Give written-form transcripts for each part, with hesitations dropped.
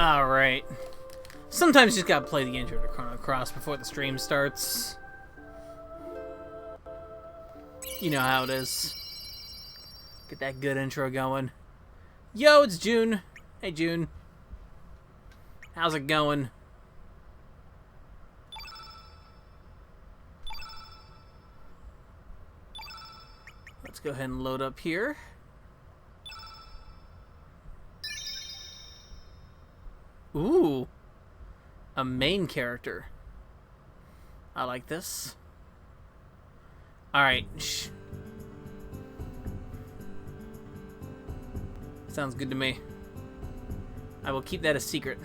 Alright. Sometimes you just gotta play the intro to Chrono Cross before the stream starts. You know how it is. Get that good intro going. Yo, it's June. Hey, June. How's it going? Let's go ahead and load up here. Ooh. A main character. I like this. Alright. Sounds good to me. I will keep that a secret.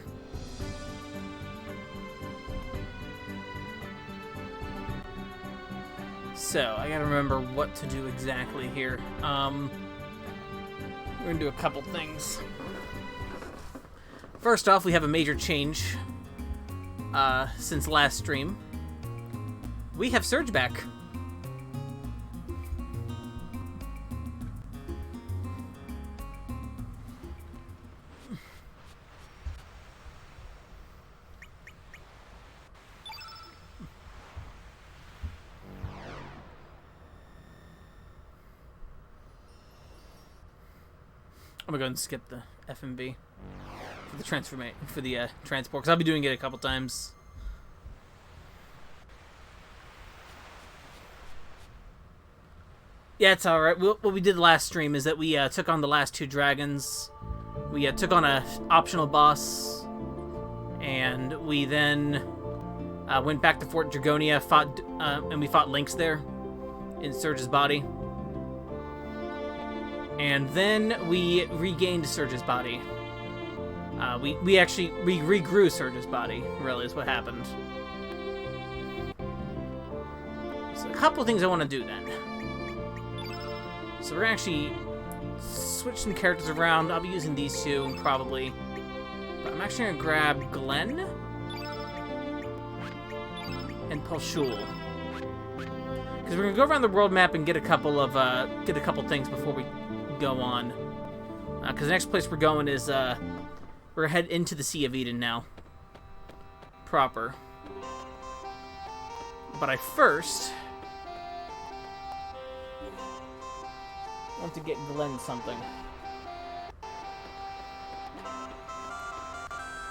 So, I gotta remember what to do exactly here. We're gonna do a couple things. First off, we have a major change since last stream. We have Surge back. I'm gonna go and skip the FMV for the transport, because I'll be doing it a couple times. Yeah, it's alright. What we did last stream is that we took on the last two dragons. We took on a optional boss, and we then went back to Fort Dragonia, and we fought Lynx there in Surge's body. And then we regained Surge's body. We regrew Surge's body, really, is what happened. So a couple things I want to do then. So we're going to actually switch some characters around. I'll be using these two, probably. But I'm actually going to grab Glenn and Pulshul. Because we're going to go around the world map and get a couple things before we go on. Because the next place we're going is, we're gonna head into the Sea of Eden now. Proper. But I first want to get Glenn something.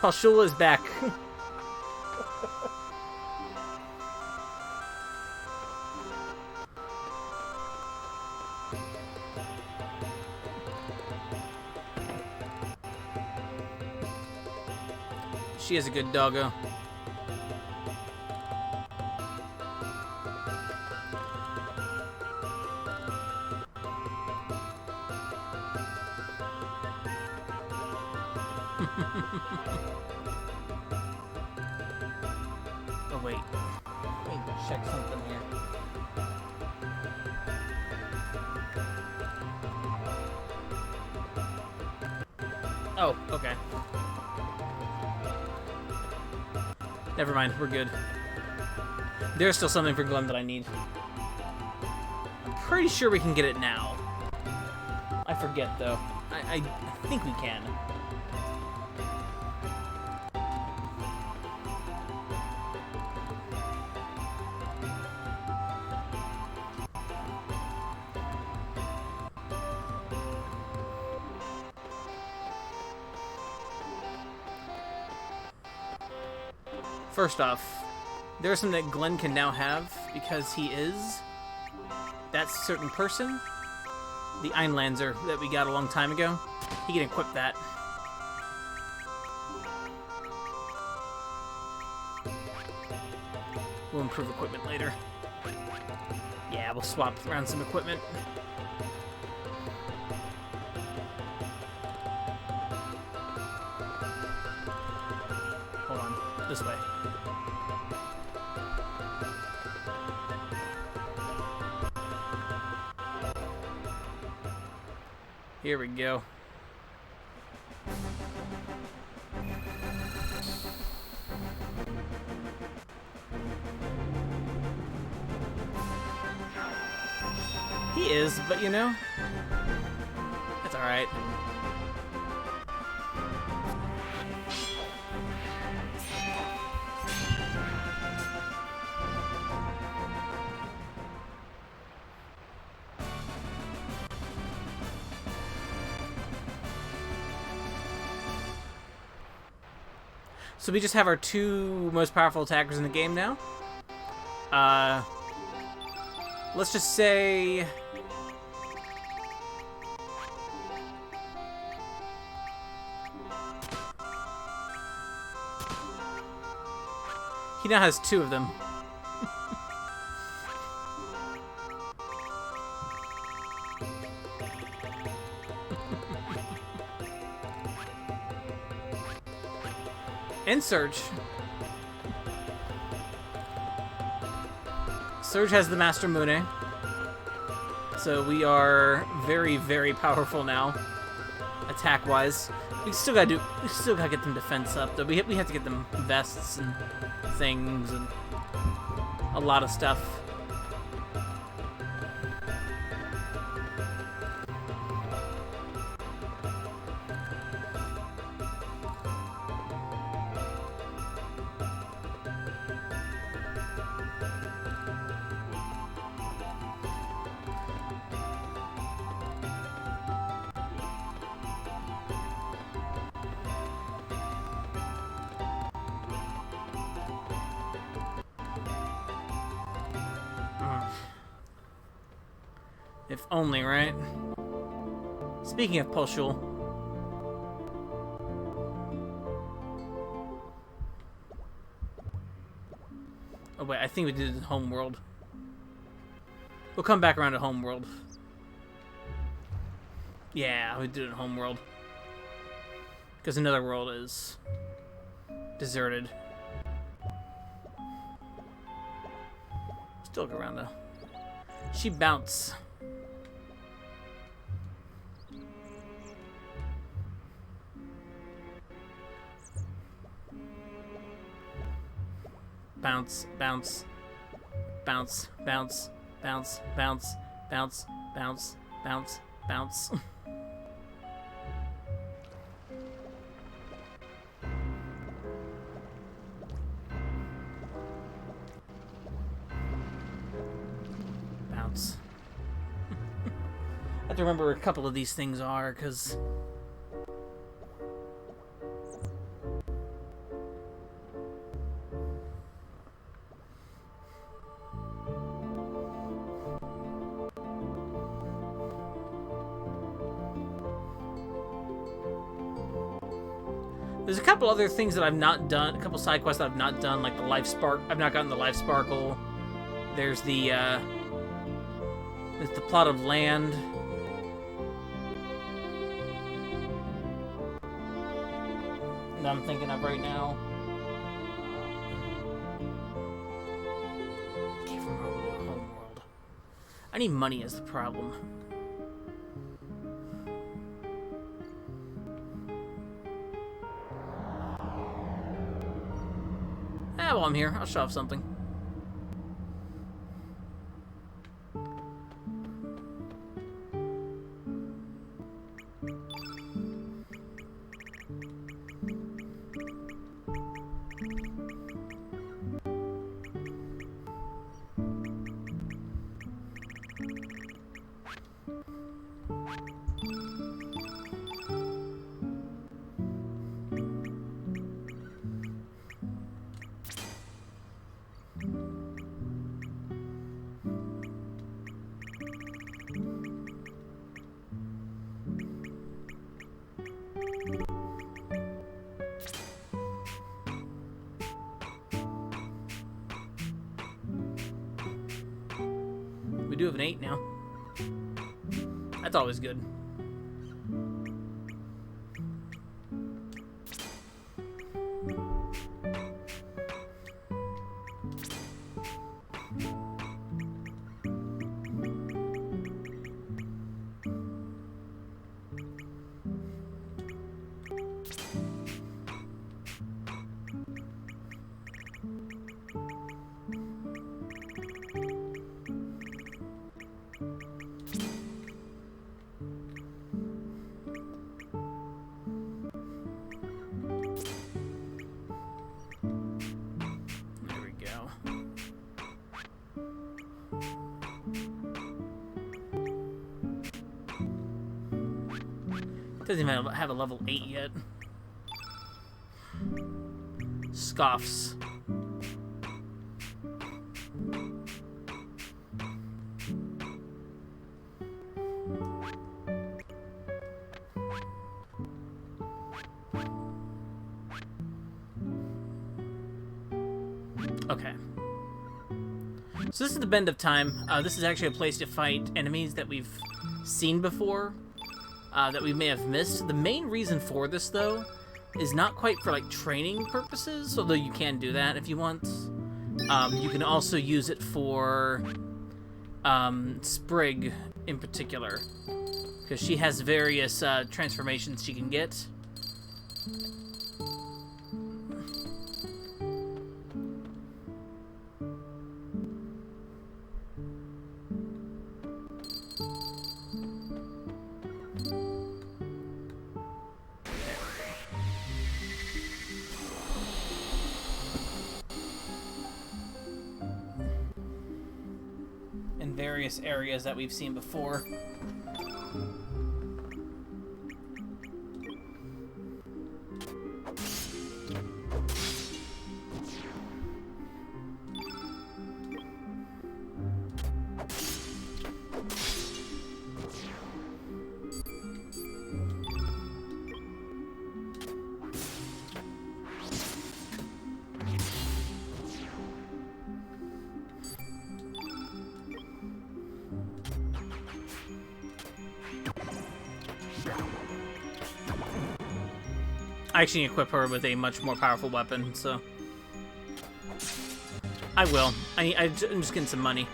Palshula is back. She is a good doggo. Oh wait. Let me check something here. Oh, okay. Never mind, we're good. There's still something for Glenn that I need. I'm pretty sure we can get it now. I forget, though. I think we can. First off, there's something that Glenn can now have because he is that certain person, the Einlanzer that we got a long time ago. He can equip that. We'll improve equipment later. Yeah, we'll swap around some equipment. Hold on, this way. Here we go. He is, but you know, that's alright. So we just have our two most powerful attackers in the game now. Let's just say... he now has two of them. And Surge. Surge has the Master Mune. So we are very, very powerful now, attack-wise. We still gotta get them defense up, though. We have to get them vests and things and a lot of stuff. If only, right? Speaking of Poshul. Oh wait, I think we did it in Homeworld. We'll come back around to Homeworld. Yeah, we did it in Homeworld. Because another world is deserted. Still go around though. She bounce. Bounce, bounce, bounce, bounce, bounce, bounce, bounce, bounce, bounce, bounce. Bounce. I have to remember where a couple of these things are, because... there's a couple other things that I've not done, a couple side quests that I've not done, like the Life Spark. I've not gotten the Life Sparkle. There's the plot of land. That I'm thinking of right now. Can't remember Homeworld. I need money as the problem. While I'm here, I'll show off something. We do have an 8 now. That's always good. Doesn't even have a level 8 yet. scoffs. Okay. So this is the Bend of Time. This is actually a place to fight enemies that we've seen before, that we may have missed. The main reason for this, though, is not quite for, like, training purposes, although you can do that if you want. You can also use it for Sprig in particular, because she has various transformations she can get. In various areas that we've seen before. I actually equip her with a much more powerful weapon, so I will. I'm just getting some money.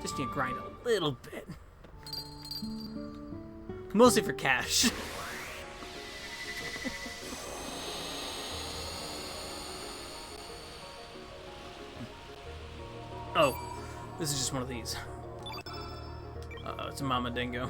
Just need to grind a little bit. Mostly for cash. Oh, this is just one of these. Uh-oh, it's a mama dingo.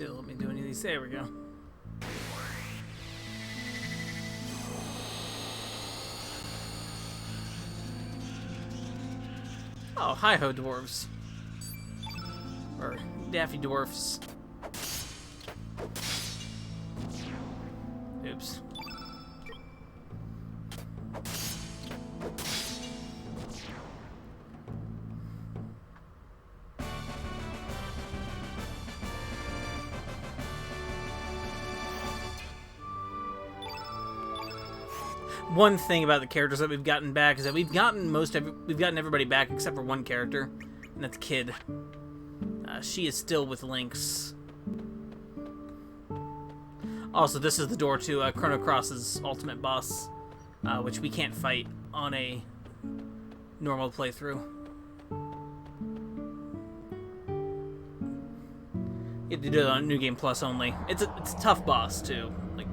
Let me do any of these. There we go. Oh, hi-ho dwarves. Or Daffy dwarfs. Oops. One thing about the characters that we've gotten back is that we've gotten everybody back except for one character, and that's Kid. She is still with Lynx. Also, this is the door to Chrono Cross's ultimate boss, which we can't fight on a normal playthrough. You have to do it on New Game Plus only. It's a tough boss too. Like,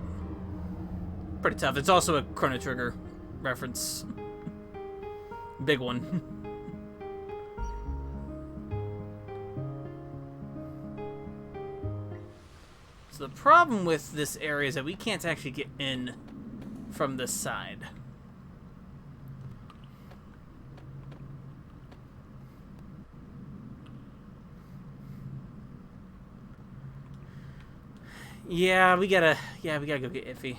pretty tough. It's also a Chrono Trigger reference. Big one. So the problem with this area is that we can't actually get in from this side. Yeah, we gotta go get Iffy.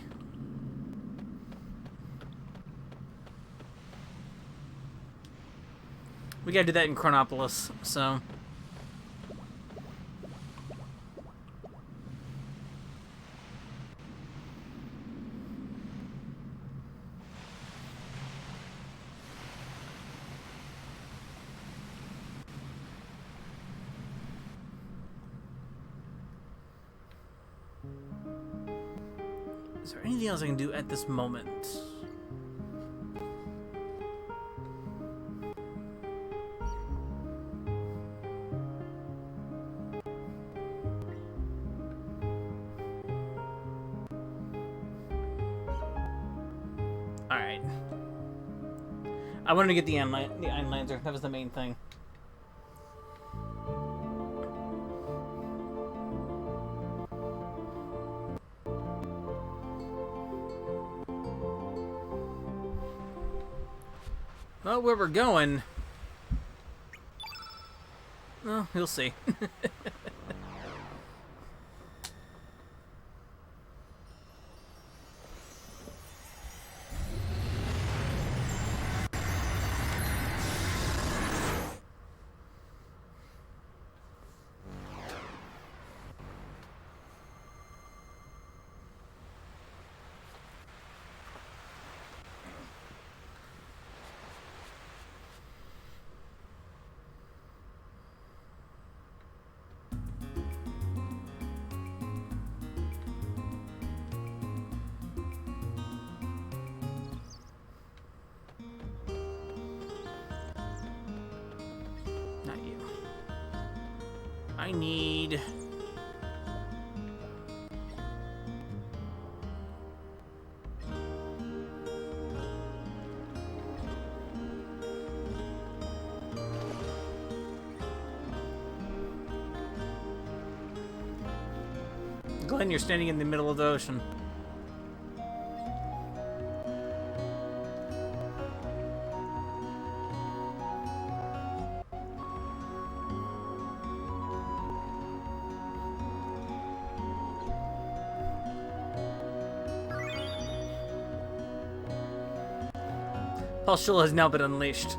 We gotta do that in Chronopolis, so. Is there anything else I can do at this moment? Alright. I wanted to get the Einlanser. That was the main thing. Well, where we're going... Well, you'll see. I need... Glenn, you're standing in the middle of the ocean. Pulsula has now been unleashed.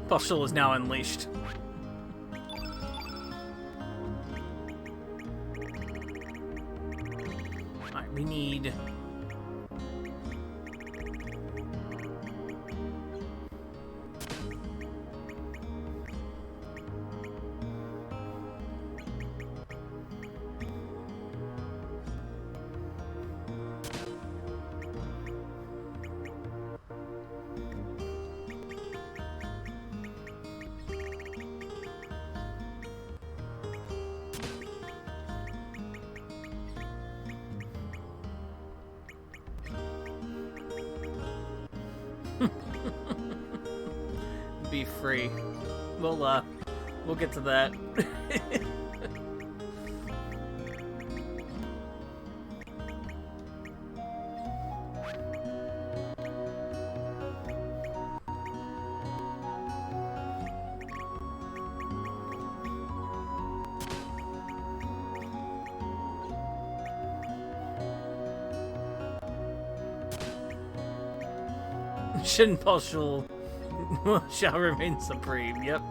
Pulsula is now unleashed. We need... be free. We'll get to that. Shin Pulsula shall remain supreme. Yep.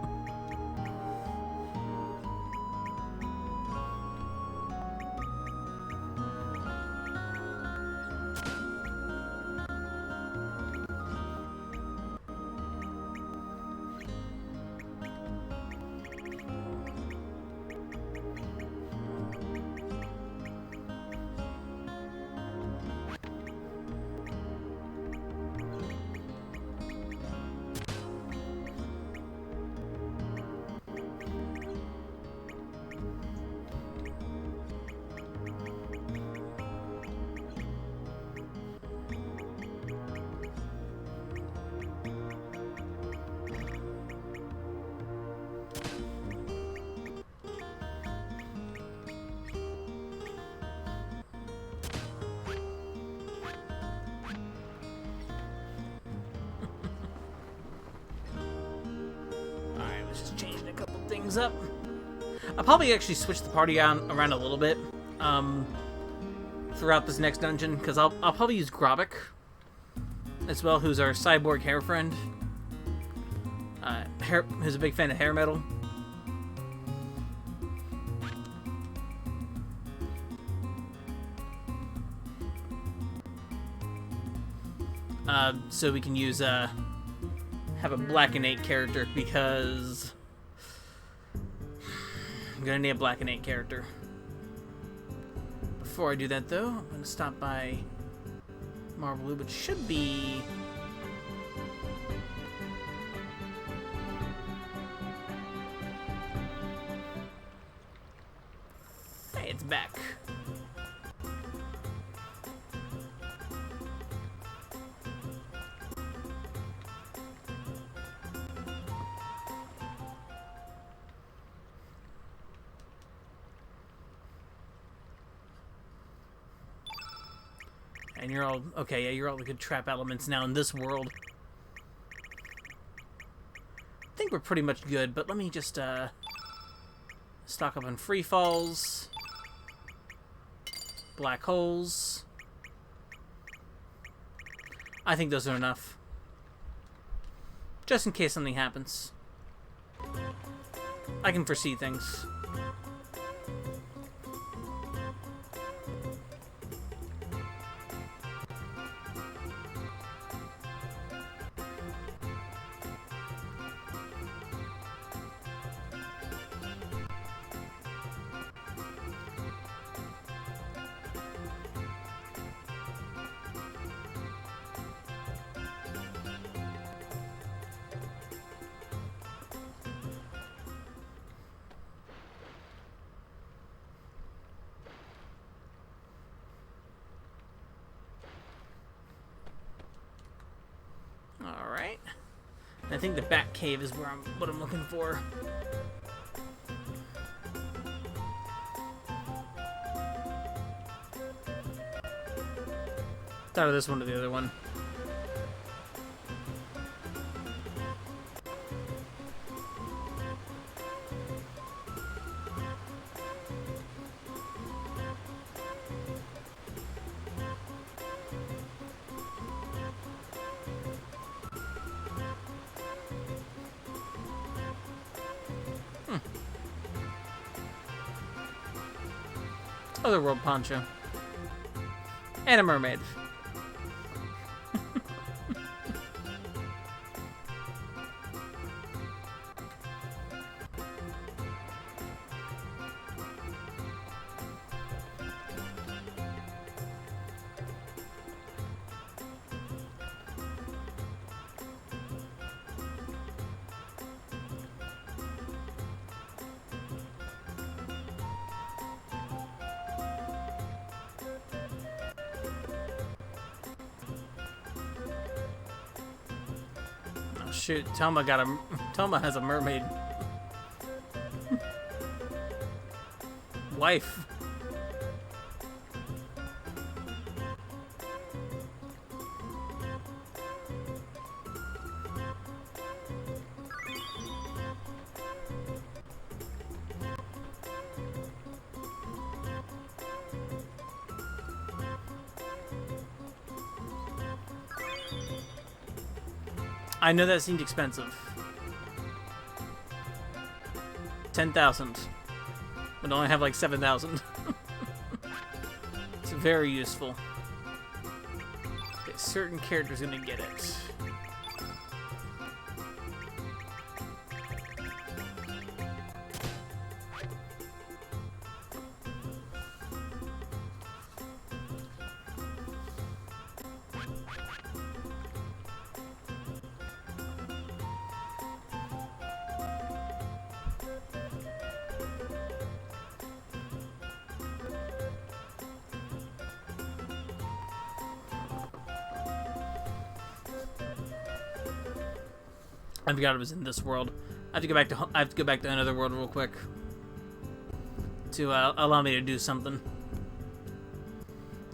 Just changing a couple things up. I'll probably actually switch the party around a little bit throughout this next dungeon, because I'll probably use Grobik as well, who's our cyborg hair friend. Who's a big fan of hair metal. So we can use have a Black and 8 character, because I'm gonna need a Black and 8 character. Before I do that, though, I'm going to stop by Marble Loop, which should be... Hey, it's back. And you're all... Okay, yeah, you're all the good trap elements now in this world. I think we're pretty much good, but let me just, stock up on free falls. Black holes. I think those are enough. Just in case something happens. I can foresee things. Alright. I think the Bat Cave is where what I'm looking for. It's out of this one to the other one. Otherworld poncho. And a mermaid. Shoot, Thelma has a mermaid wife. I know that seemed expensive. 10,000. But I only have like 7,000. It's very useful. Okay, certain characters gonna get it. I forgot it was in this world. I have to go back to another world real quick to allow me to do something,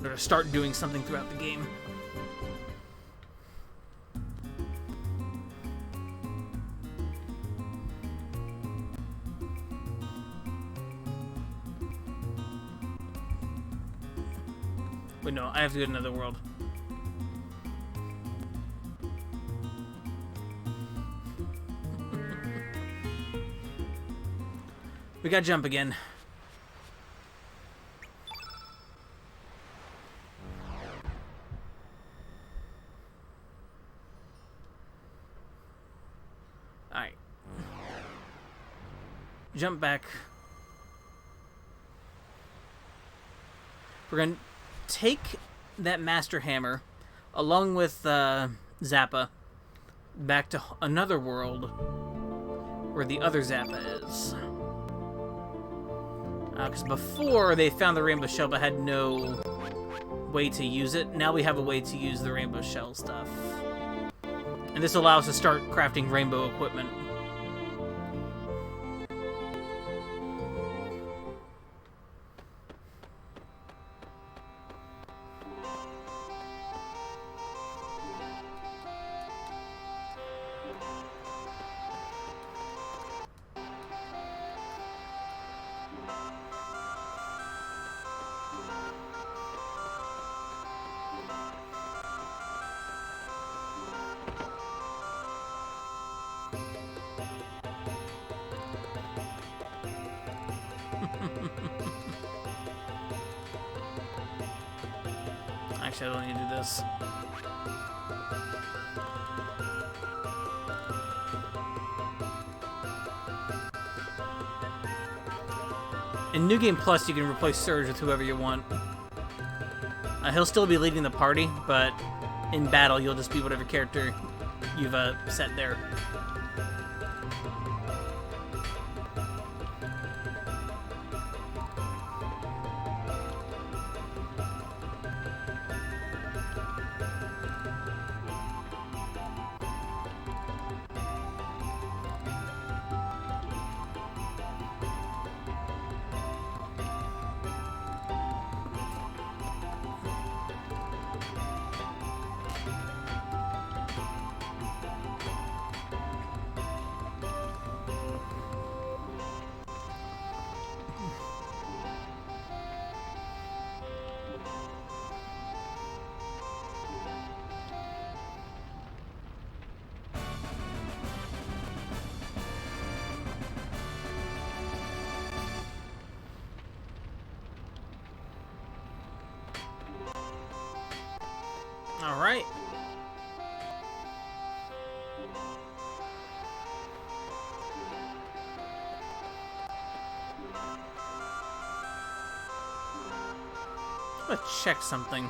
or to start doing something throughout the game. Wait, no, I have to go to another world. We gotta jump again. Alright. Jump back. We're going to take that Master Hammer, along with Zappa, back to another world where the other Zappa is. Because before they found the Rainbow Shell but had no way to use it, now we have a way to use the Rainbow Shell stuff. And this allows us to start crafting rainbow equipment. Actually, I don't need to do this. In New Game Plus, you can replace Surge with whoever you want. He'll still be leading the party, but in battle, you'll just be whatever character you've set there. All right. I'm gonna check something.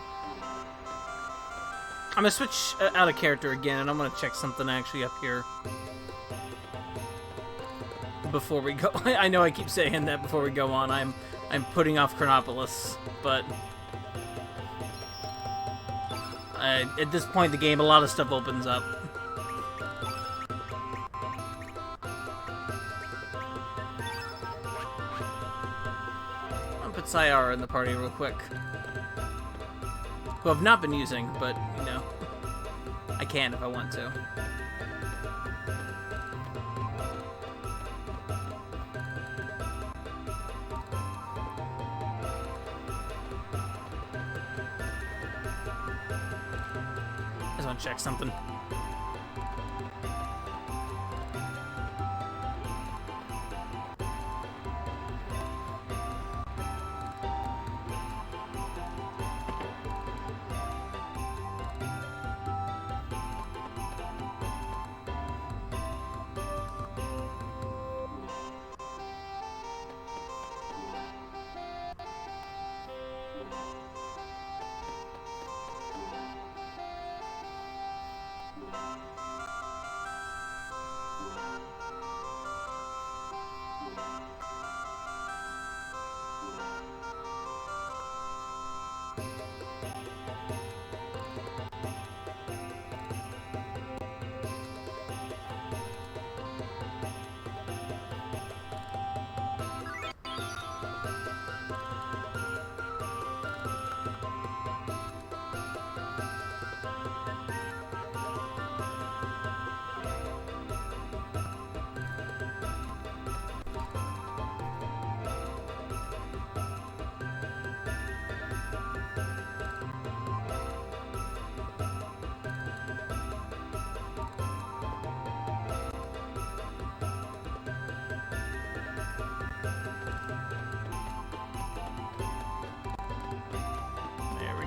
I'm gonna switch out of character again, and I'm gonna check something actually up here before we go. I know I keep saying that before we go on. I'm putting off Chronopolis, but at this point in the game, a lot of stuff opens up. I'll put Sayara in the party real quick. Who I've not been using, but, you know, I can if I want to. I just want to check something.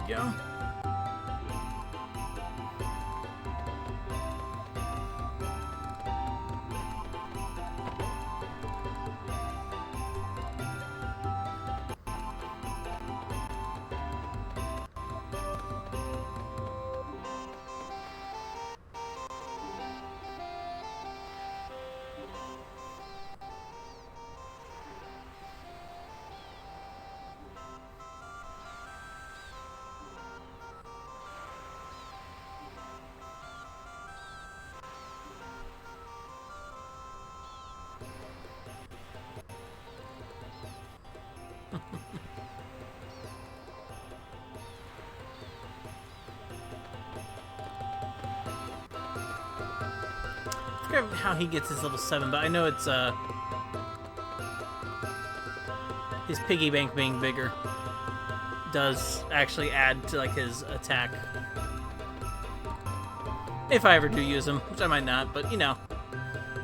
Go. forget how he gets his level 7, but I know it's his piggy bank being bigger does actually add to like his attack. If I ever do use him, which I might not, but you know,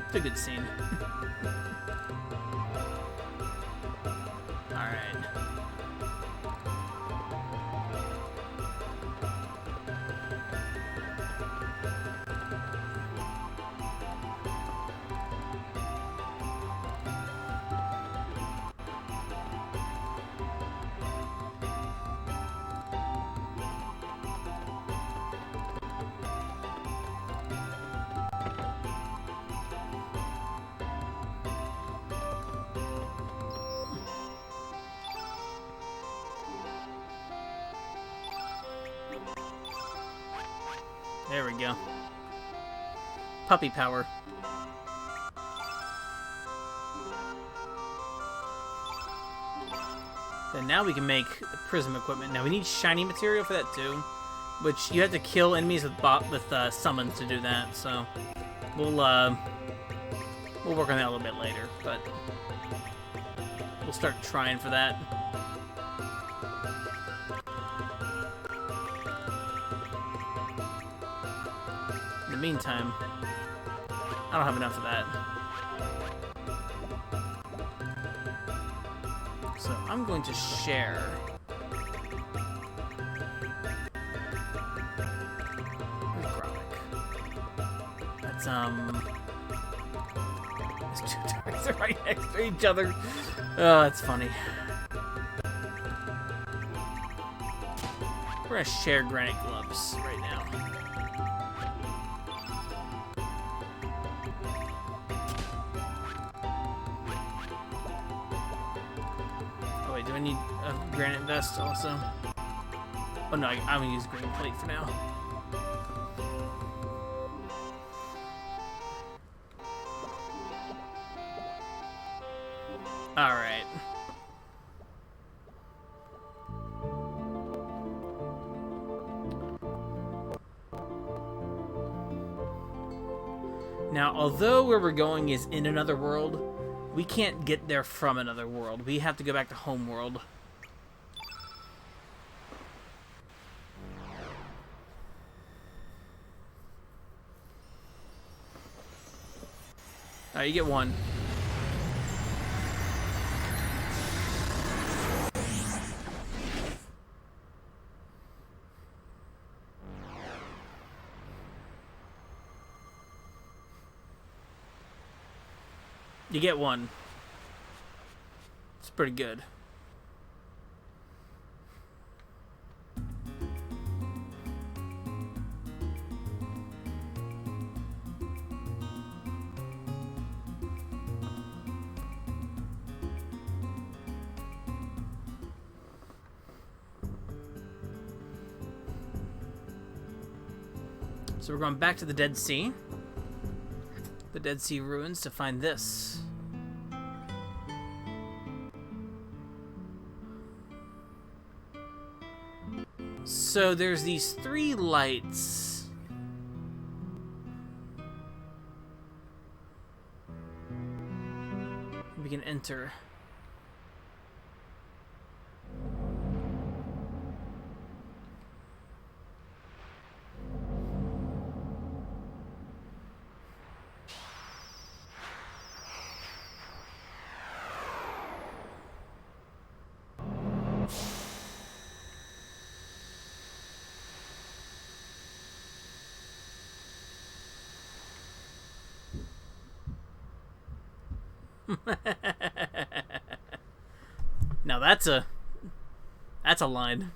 it's a good scene. Alright. There we go. Puppy power. So now we can make the prism equipment. Now we need shiny material for that too, which you have to kill enemies with summons to do that. So we'll work on that a little bit later, but we'll start trying for that. In the meantime, I don't have enough of that. So I'm going to share. Where's Gromik? That's these two targets are right next to each other. Oh, that's funny. We're gonna share granite gloves right now. Do I need a granite vest also? Oh no, I'm gonna use green plate for now. Alright. Now, although where we're going is in another world, we can't get there from another world. We have to go back to home world. Alright, you get one. You get one. It's pretty good. So we're going back to the Dead Sea. The Dead Sea ruins to find this. So there's these 3 lights. We can enter. Now that's a line.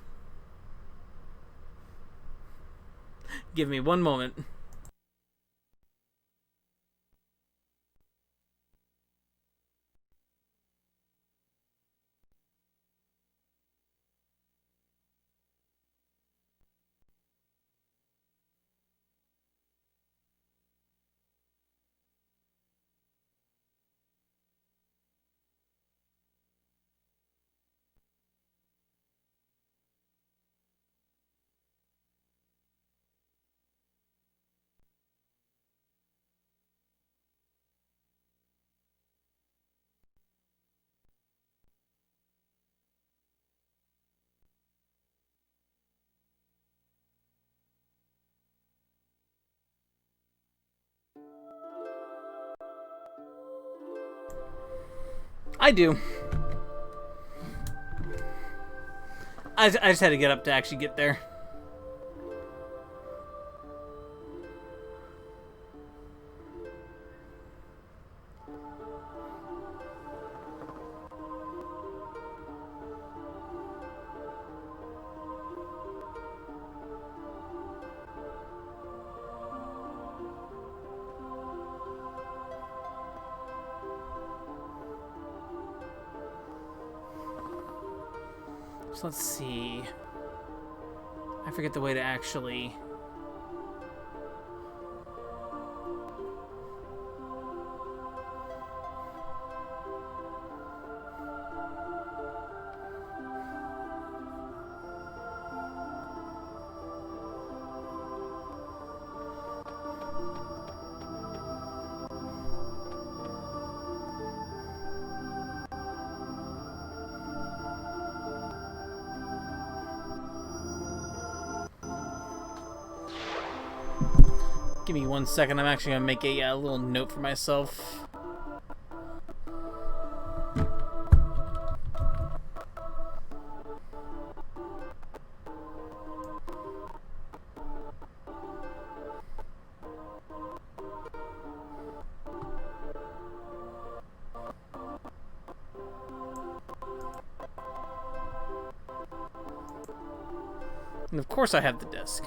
Give me one moment. I do. I just had to get up to actually get there. So let's see. I forget the way to actually... Give me 1 second. I'm actually gonna make a little note for myself. And of course I have the disc.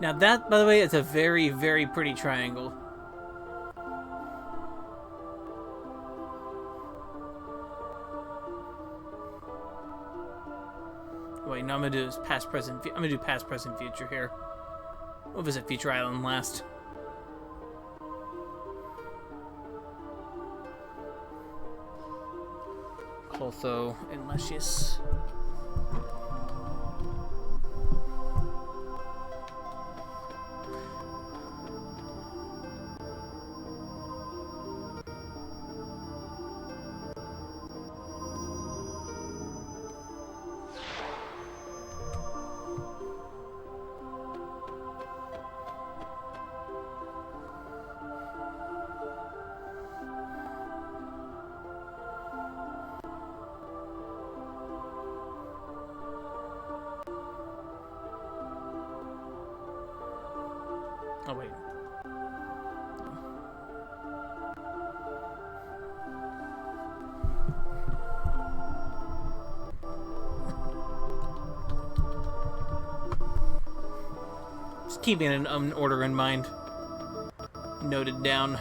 Now that, by the way, is a very, very pretty triangle. Wait, no, I'm gonna do this past, present. I'm gonna do past, present, future here. We'll visit Future Island last. Clotho and Luscious. Oh, wait. Just keeping an order in mind. Noted down.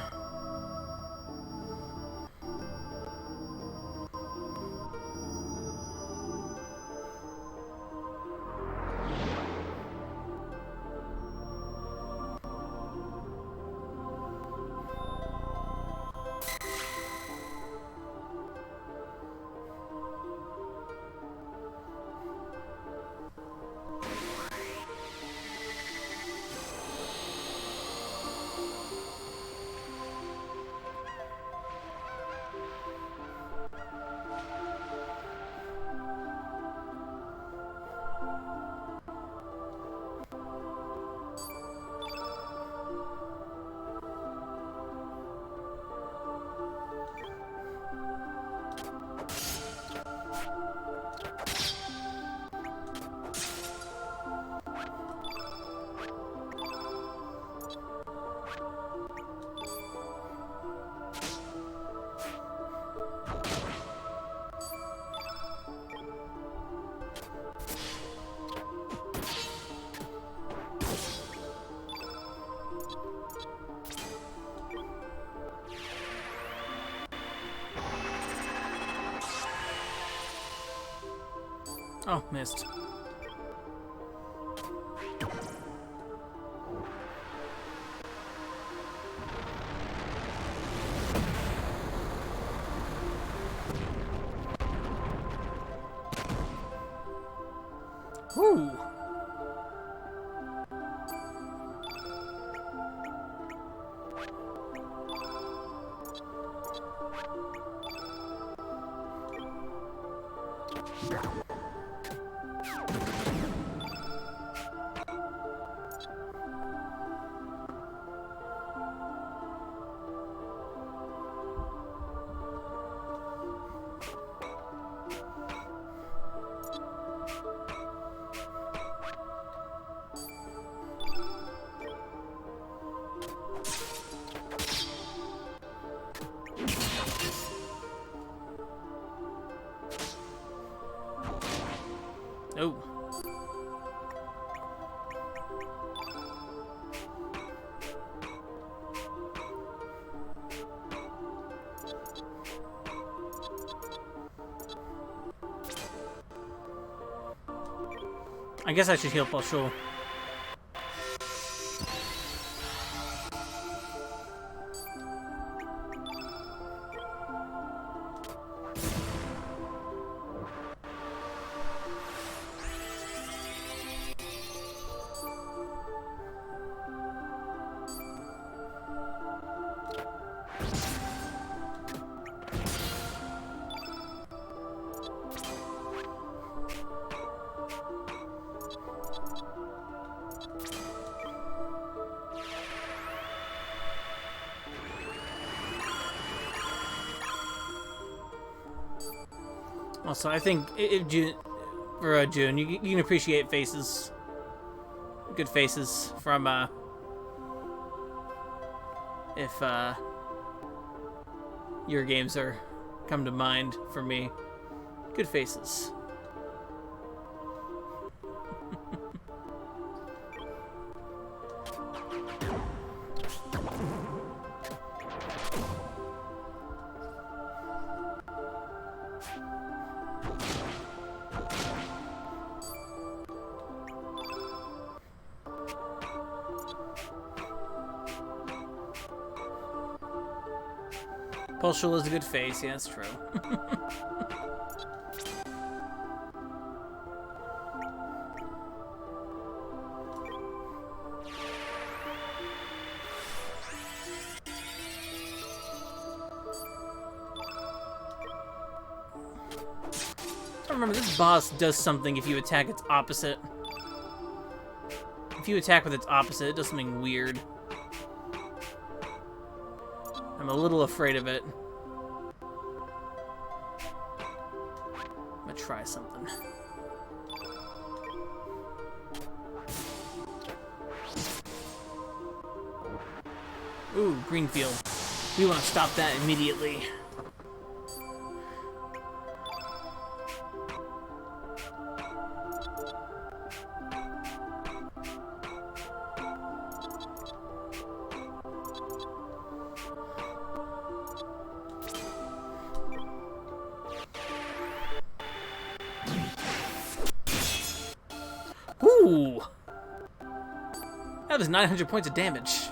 Oh, missed. Whew. Oh. I guess I should heal Pulshool. Also, I think if June, for June, you can appreciate faces, good faces from if your games are come to mind for me. Good faces. Pulshool is a good face, yeah, that's true. I remember this boss does something if you attack its opposite. If you attack with its opposite, it does something weird. I'm a little afraid of it. I'm gonna try something. Ooh, Greenfield. We want to stop that immediately. Ooh! That was 900 points of damage.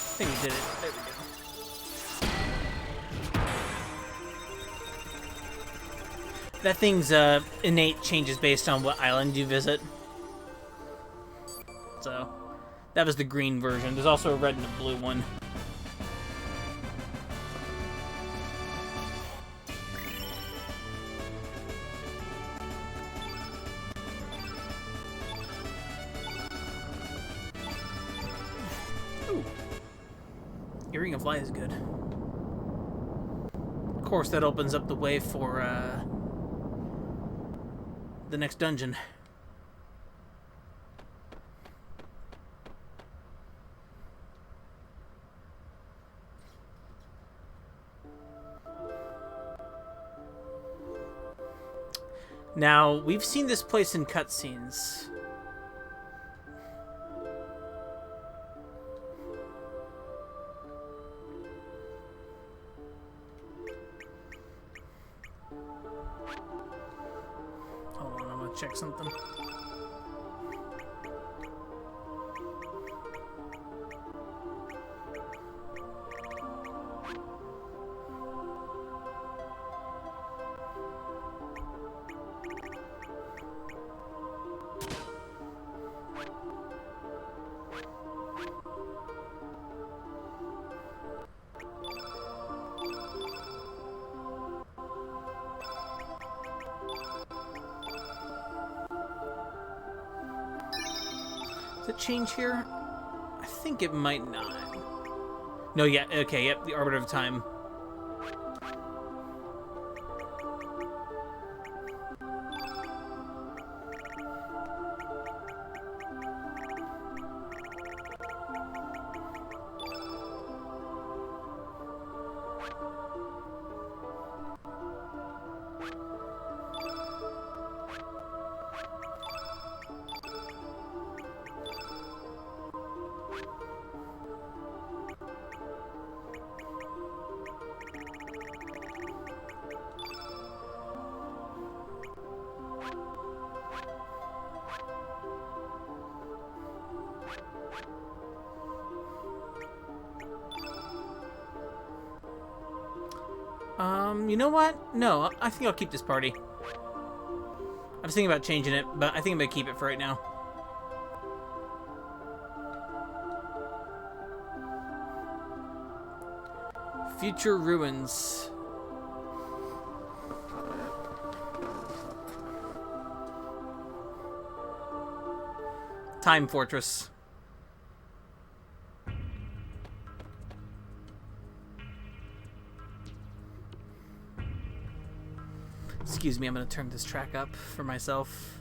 I think we did it. There we go. That thing's innate changes based on what island you visit. So that was the green version. There's also a red and a blue one. Ooh. Earring of Light is good. Of course, that opens up the way for the next dungeon. Now, we've seen this place in cutscenes. Hold on, I'm gonna check something. Does it change here? I think it might not. No, yeah, okay, yep, the Arbiter of Time. You know what? No, I think I'll keep this party. I was thinking about changing it, but I think I'm gonna keep it for right now. Future Ruins. Time Fortress. Excuse me, I'm going to turn this track up for myself.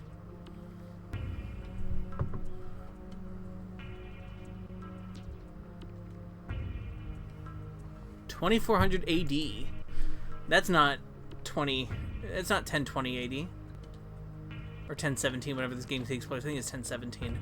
$2400 AD. That's not 20. It's not 1020 AD. Or 1017, whenever this game takes place. I think it's 1017.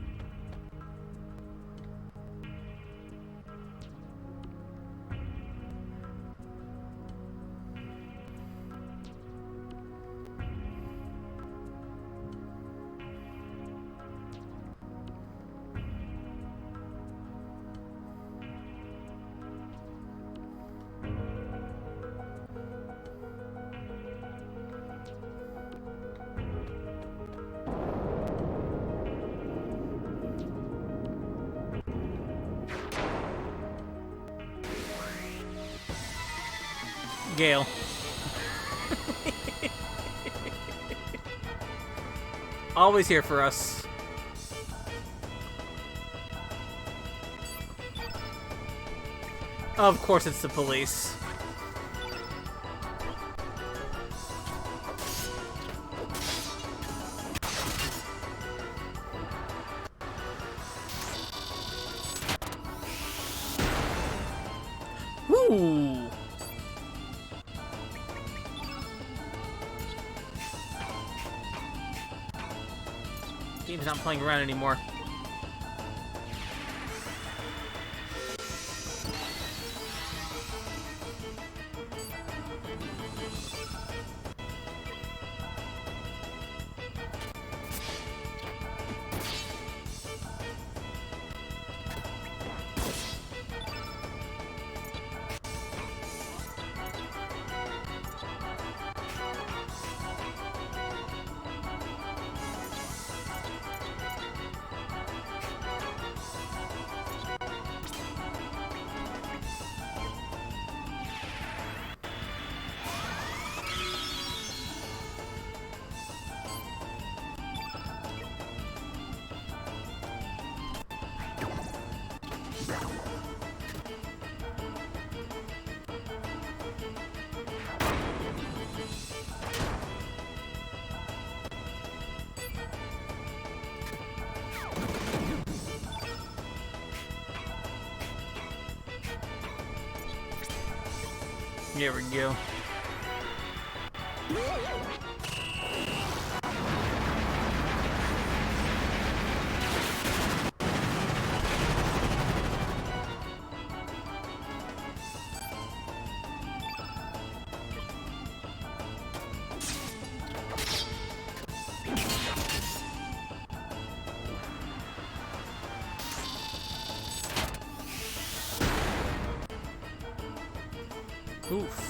Gale. Always here for us. Of course it's the police. Woo! Game's not playing around anymore. There we go. Oof.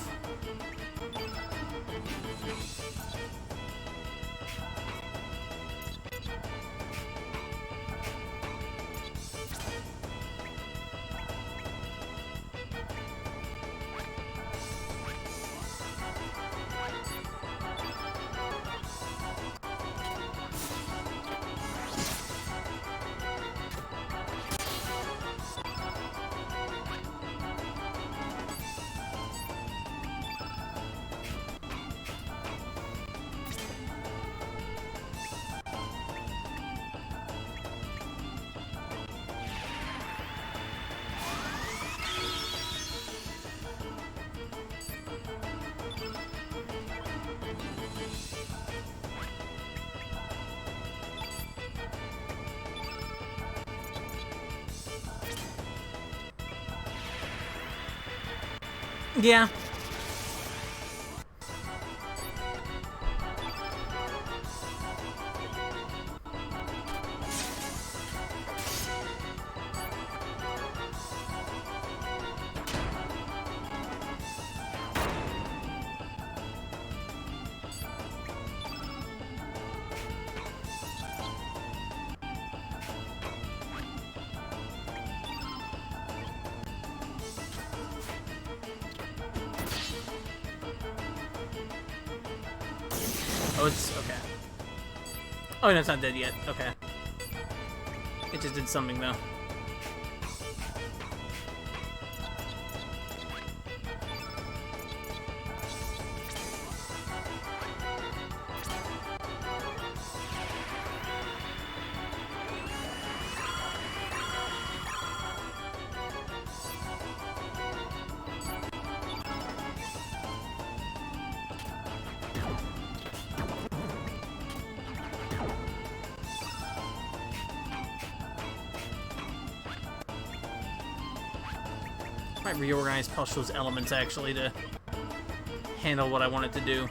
Yeah. Oh, it's okay. Oh, no, it's not dead yet. Okay. It just did something, though. Might reorganize Push's elements, actually, to handle what I want it to do.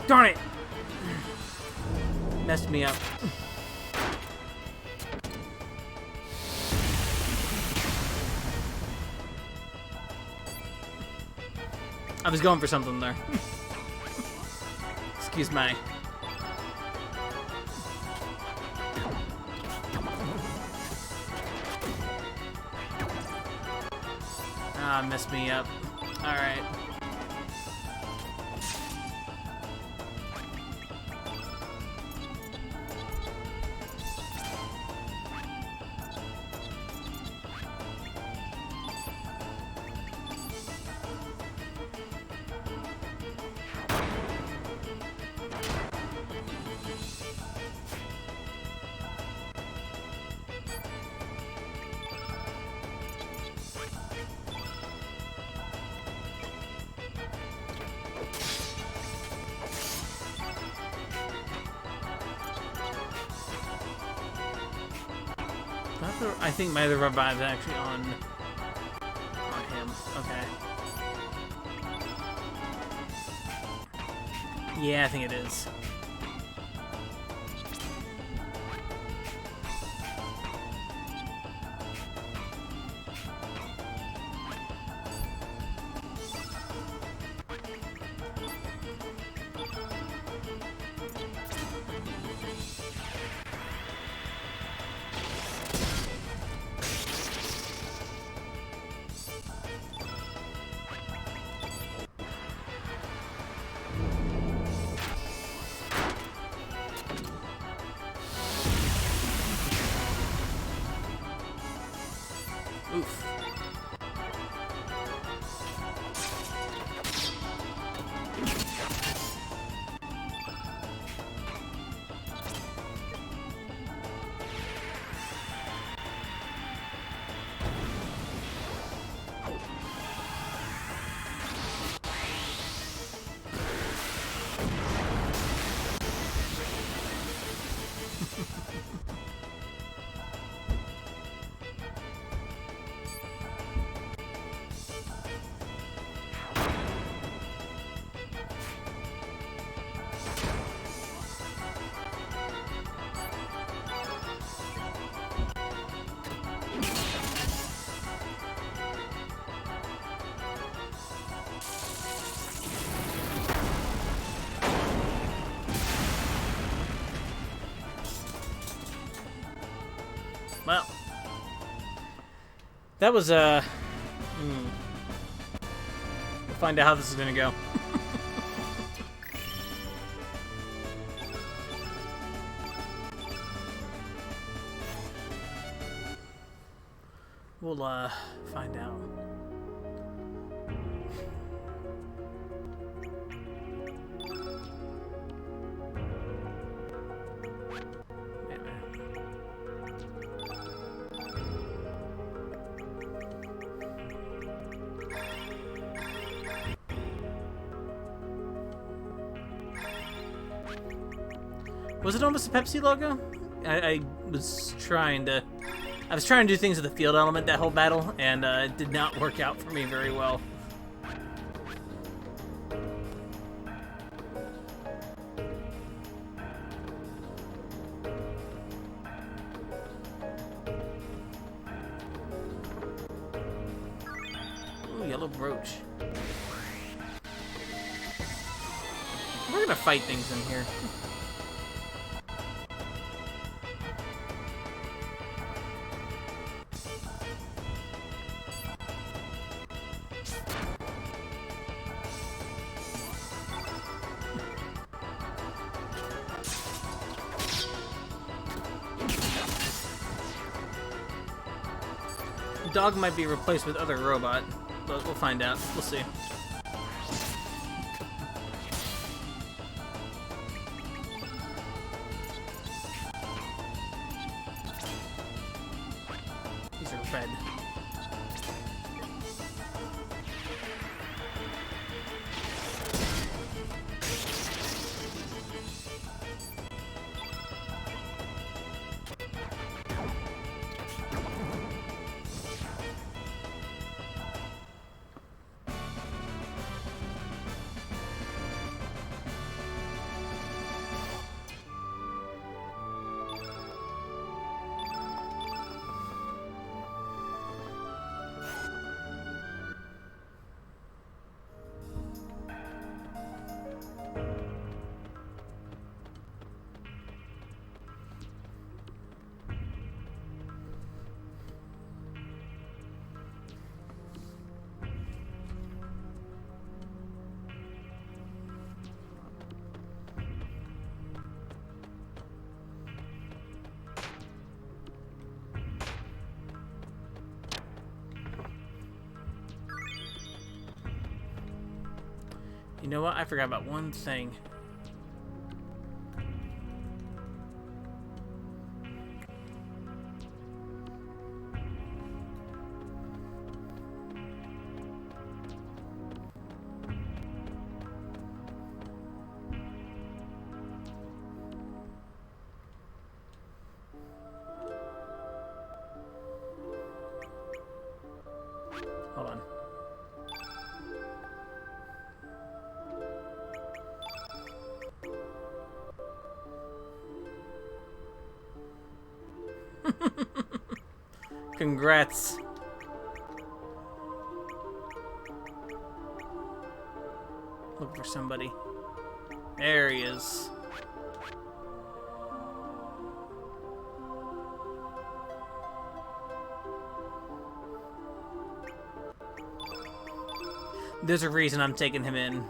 Darn it! Messed me up. I was going for something there. Excuse me. Ah, messed me up. Alright. I think my other revive is actually on him. Okay. Yeah, I think it is. Well, that was we'll find out how this is gonna go. We'll find out. Was it almost a Pepsi logo? I was trying to do things with the field element that whole battle, and it did not work out for me very well. Ooh, yellow brooch. We're gonna fight things in here. Dog might be replaced with other robot, but we'll find out. We'll see. These are red. You know what? I forgot about one thing. Hold on. Congrats. Look for somebody. There he is. There's a reason I'm taking him in.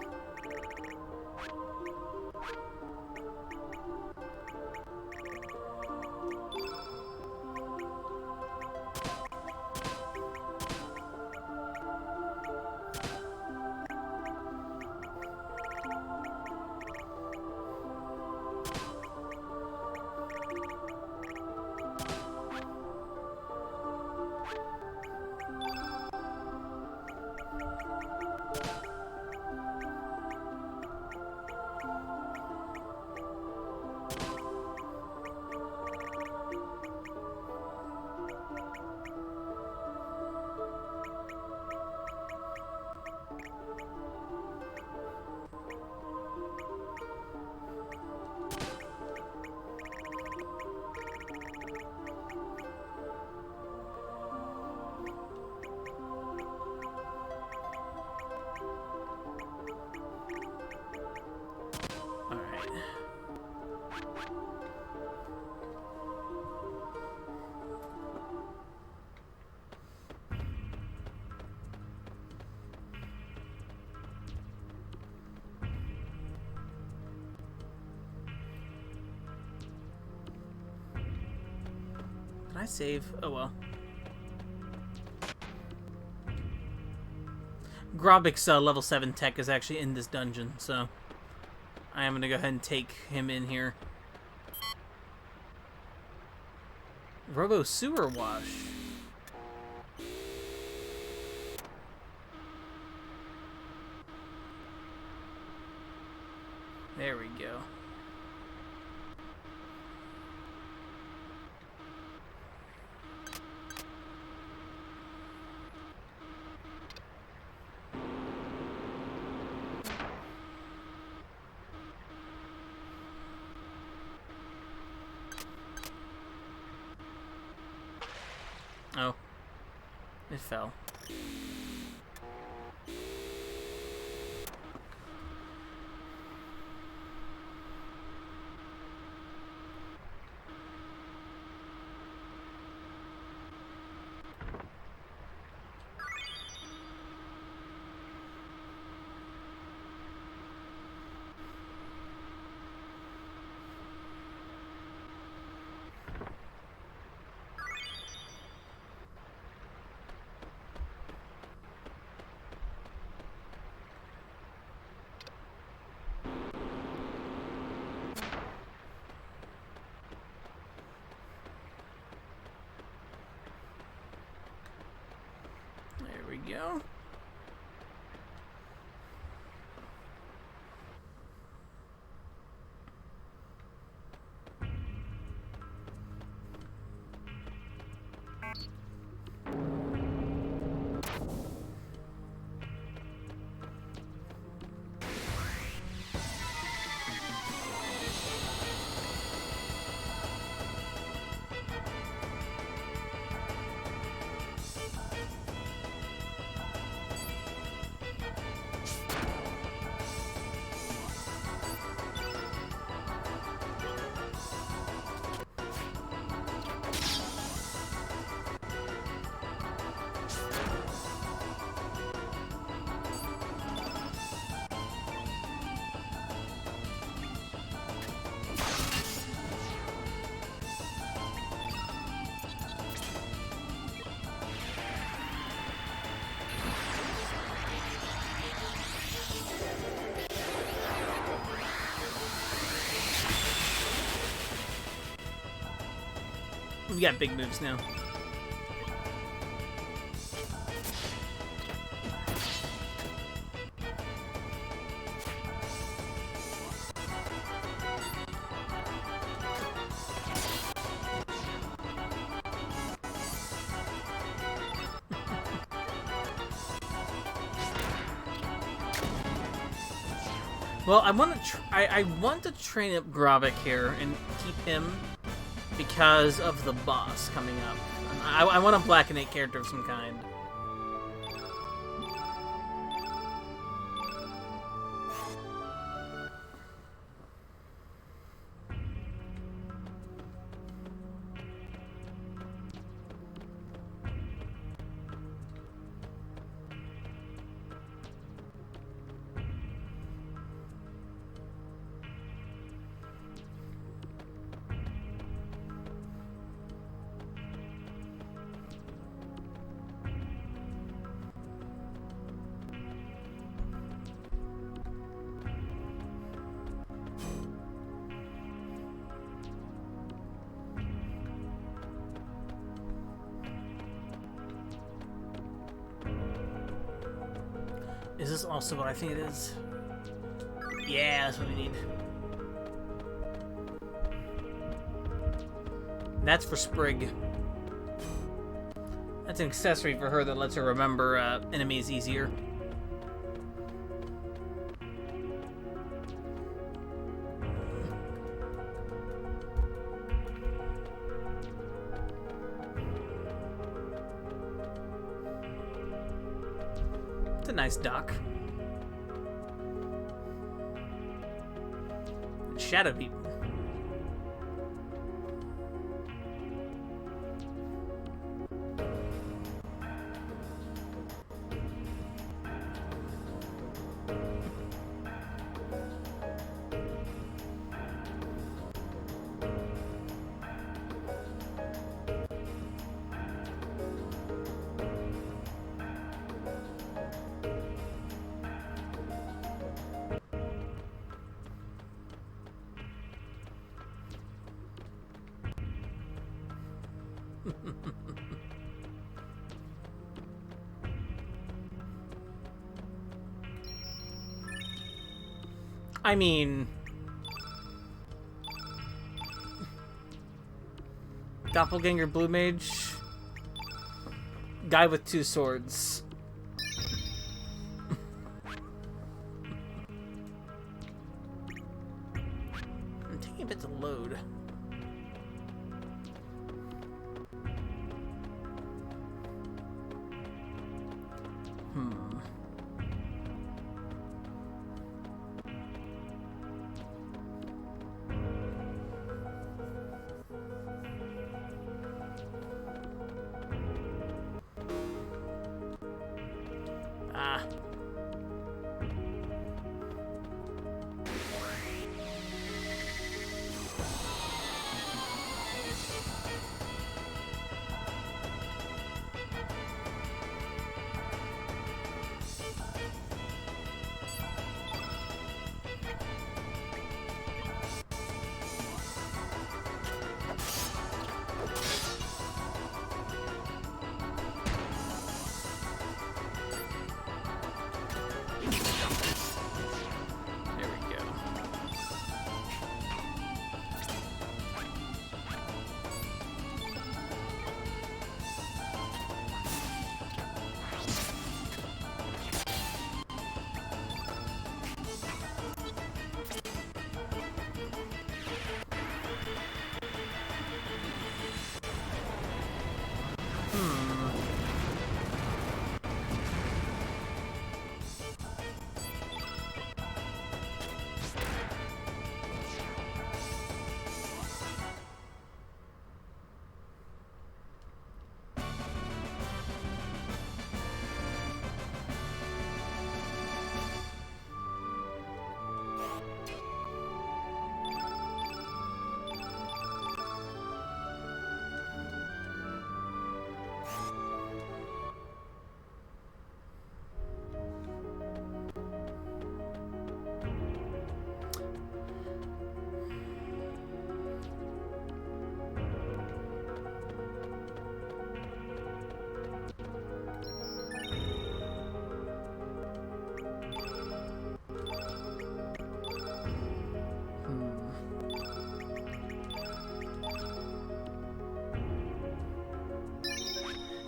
I save? Oh well. Grobik's level 7 tech is actually in this dungeon, so I am going to go ahead and take him in here. Robo Sewer Wash. There we go. Oh. It fell. There we go. We got big moves now. Well, I want to train up Grobik here and keep him because of the boss coming up. I want a Black and 8 character of some kind. Is this also what I think it is? Yeah, that's what we need. That's for Sprig. That's an accessory for her that lets her remember enemies easier. It's a nice dock. Shadow people. I mean... Doppelganger Blue Mage. Guy with 2 swords. I'm taking a bit to load.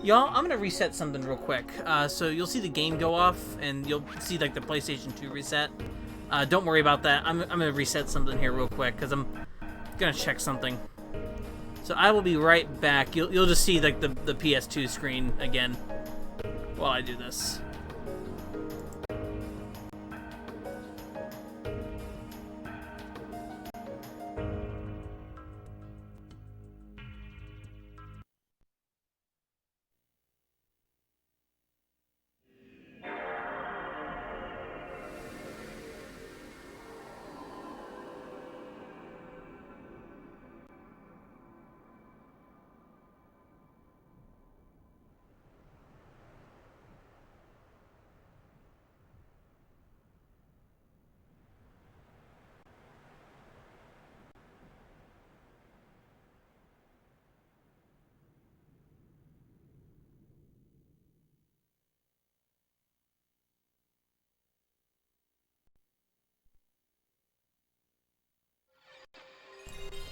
Y'all, I'm gonna reset something real quick. So you'll see the game go off, and you'll see like the PlayStation 2 reset. Don't worry about that. I'm gonna reset something here real quick because I'm gonna check something. So I will be right back. You'll just see like the PS2 screen again while I do this.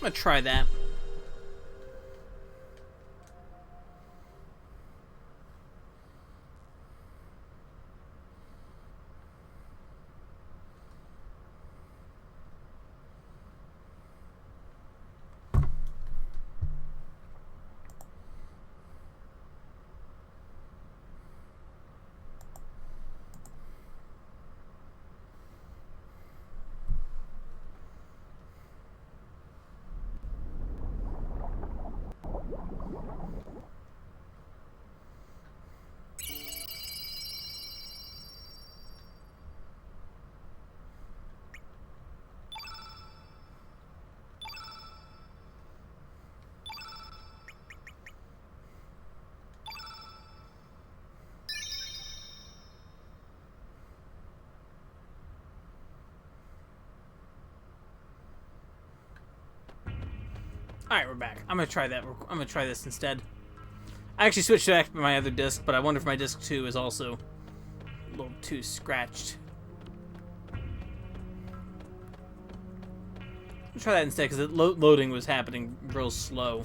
I'm gonna try that. Alright, we're back. I'm gonna try that. I'm gonna try this instead. I actually switched back to my other disc, but I wonder if my disc 2 is also a little too scratched. I'll try that instead, because the loading was happening real slow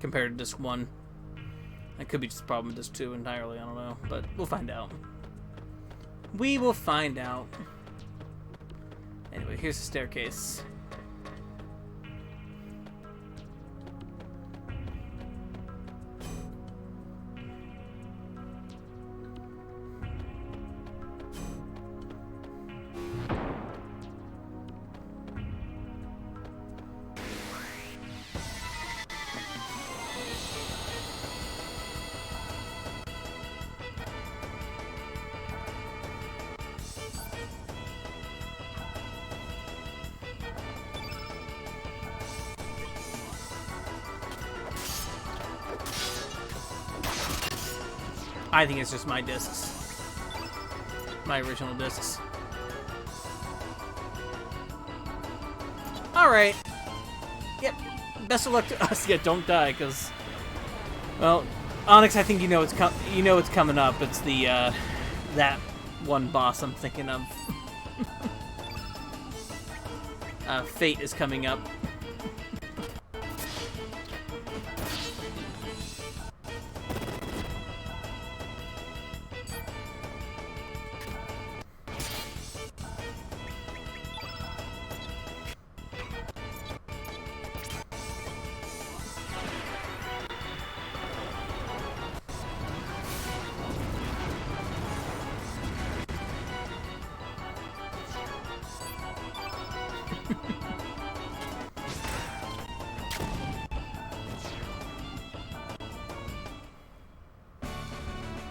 compared to disc 1. That could be just a problem with disc 2 entirely, I don't know, but we'll find out. We will find out. Anyway, here's the staircase. I think it's just my discs. My original discs. Alright. Yep. Best of luck to us. Yeah, don't die, because... Well, Onyx, I think you know it's coming up. It's the, that one boss I'm thinking of. Fate is coming up.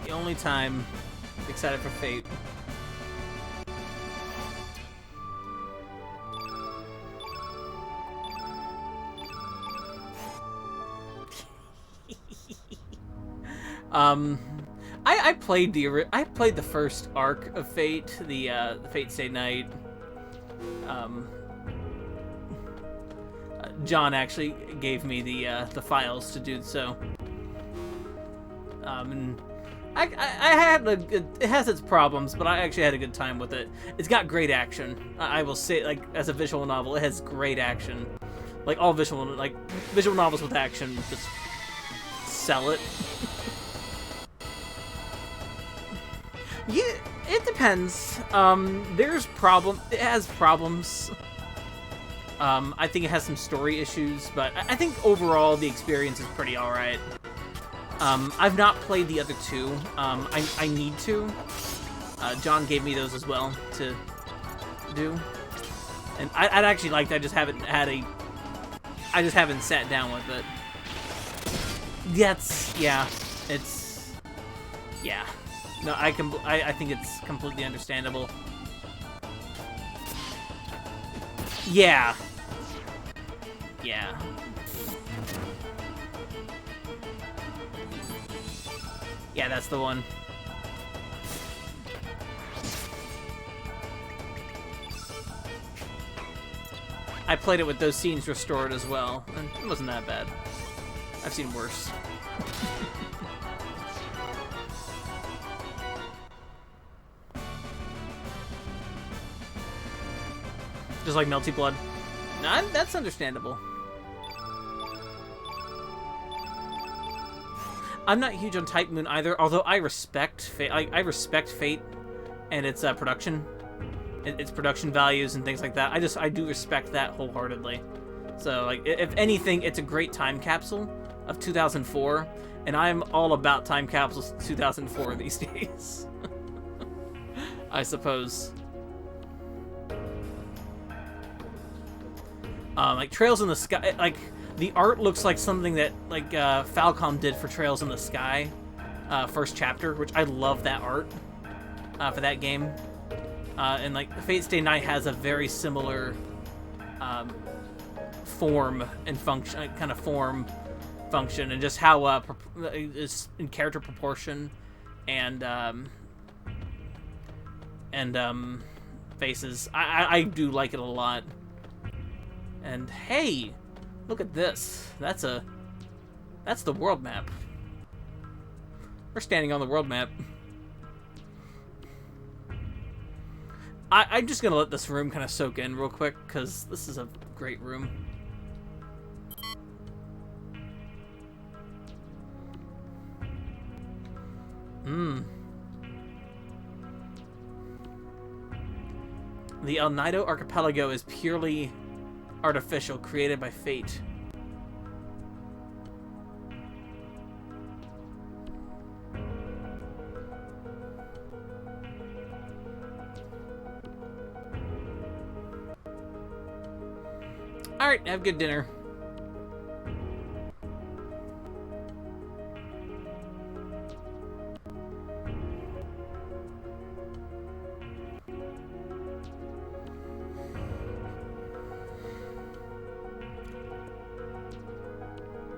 The only time excited for Fate. I played the first arc of Fate, the Fate Stay Night. John actually gave me the files to do so. And I had it has its problems, but I actually had a good time with it. It's got great action. I will say, like, as a visual novel, it has great action. Like all visual novels with action, just sell it. Yeah, it depends. It has problems. I think it has some story issues, but I think overall the experience is pretty alright. I've not played the other two. I need to. John gave me those as well to do. And I'd actually like to, I just haven't sat down with it. Yeah. No, I think it's completely understandable. Yeah. Yeah, that's the one. I played it with those scenes restored as well, and it wasn't that bad. I've seen worse. Just like Melty Blood. Nah, that's understandable. I'm not huge on Type Moon either, although I respect Fate. I respect Fate and its production, its production values and things like that. I do respect that wholeheartedly. So, like, if anything, it's a great time capsule of 2004, and I'm all about time capsules 2004 these days. I suppose. Like Trails in the Sky, like the art looks like something that like Falcom did for Trails in the Sky, first chapter, which I love that art for that game. And like Fate Stay Night has a very similar form and function, function, and just how is in character proportion and faces. I do like it a lot. And hey, Look at this. That's the world map. We're standing on the world map. I'm just gonna let this room kind of soak in real quick, because this is a great room. The El Nido archipelago is purely artificial, created by fate. Alright, have good dinner.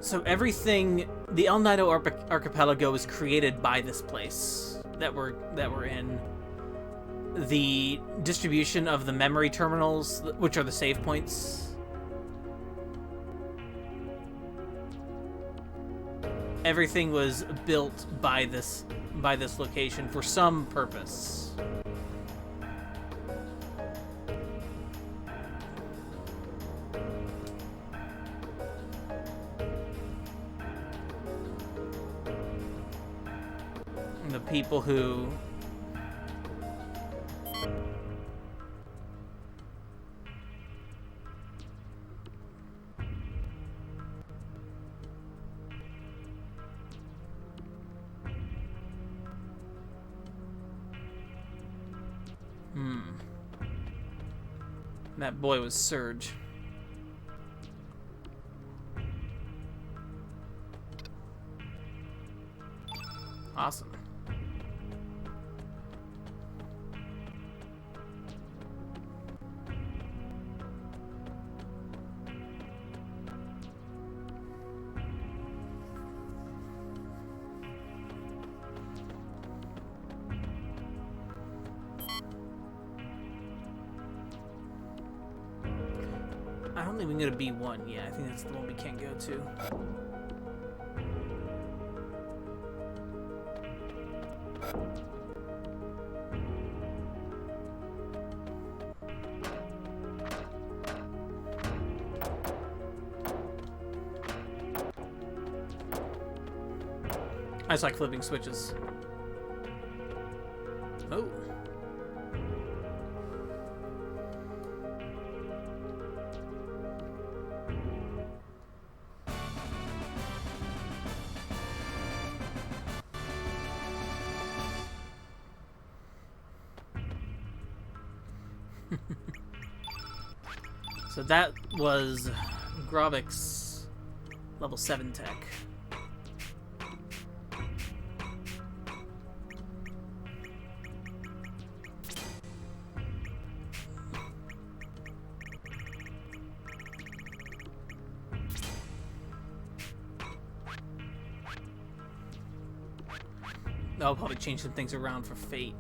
So everything, the El Nido archipelago was created by this place that we're in. The distribution of the memory terminals, which are the save points. Everything was built by this location for some purpose. And the people who that boy was Surge. Awesome. I don't think we can go to B1 yet. I think that's the one we can't go to. I just like flipping switches. Oh. So that was Grobik's level 7 tech. I'll probably change some things around for Fate.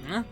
Huh?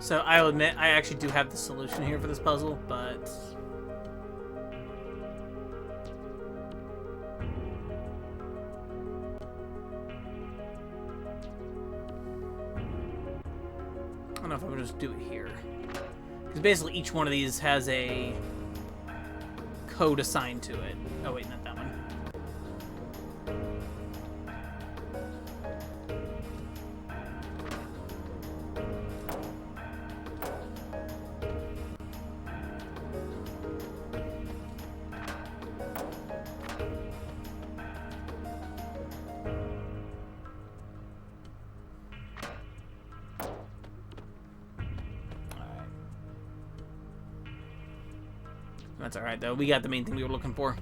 So I'll admit, I actually do have the solution here for this puzzle, but I don't know if I'm gonna just do it here. Because basically each one of these has a code assigned to it. Oh wait, not that one. That's alright, though. We got the main thing we were looking for.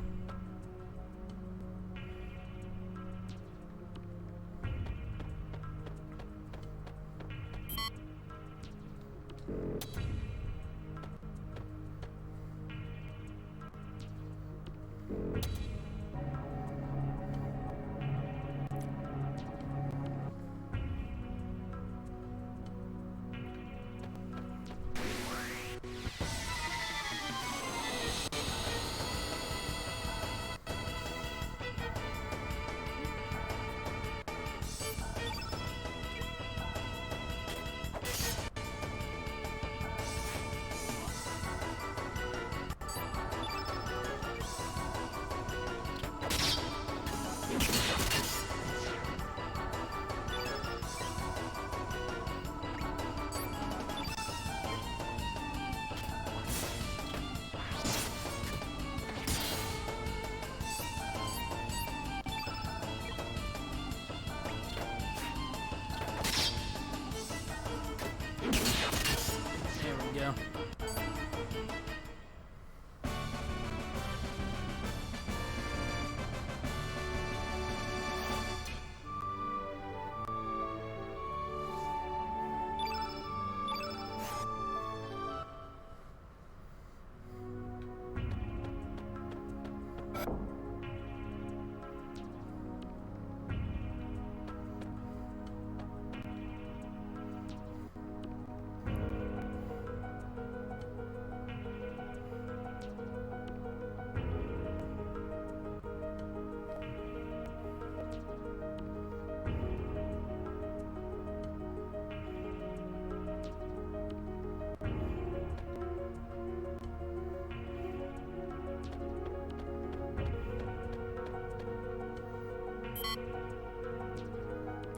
There we go.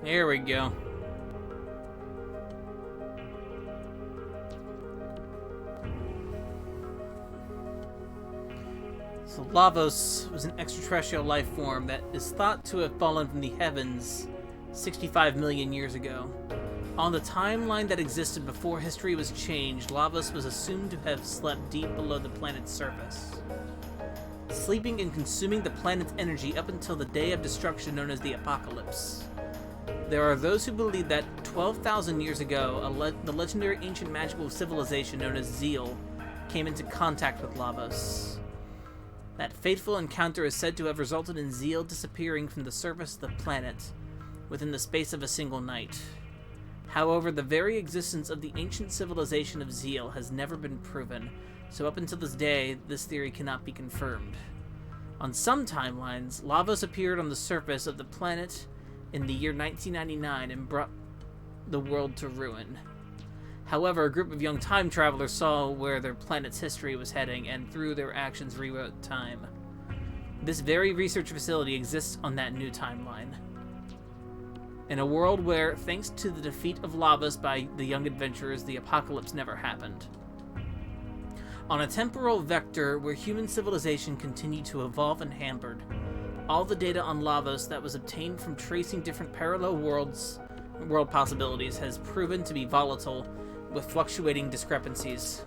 There we go. So Lavos was an extraterrestrial life form that is thought to have fallen from the heavens 65 million years ago. On the timeline that existed before history was changed, Lavos was assumed to have slept deep below the planet's surface, sleeping and consuming the planet's energy up until the day of destruction known as the Apocalypse. There are those who believe that 12,000 years ago, the legendary ancient magical civilization known as Zeal came into contact with Lavos. That fateful encounter is said to have resulted in Zeal disappearing from the surface of the planet within the space of a single night. However, the very existence of the ancient civilization of Zeal has never been proven, so up until this day, this theory cannot be confirmed. On some timelines, Lavos appeared on the surface of the planet in the year 1999 and brought the world to ruin. However, a group of young time travelers saw where their planet's history was heading and through their actions rewrote time. This very research facility exists on that new timeline. In a world where, thanks to the defeat of Lavos by the young adventurers, the apocalypse never happened. On a temporal vector where human civilization continued to evolve and hampered, all the data on Lavos that was obtained from tracing different parallel world possibilities has proven to be volatile with fluctuating discrepancies.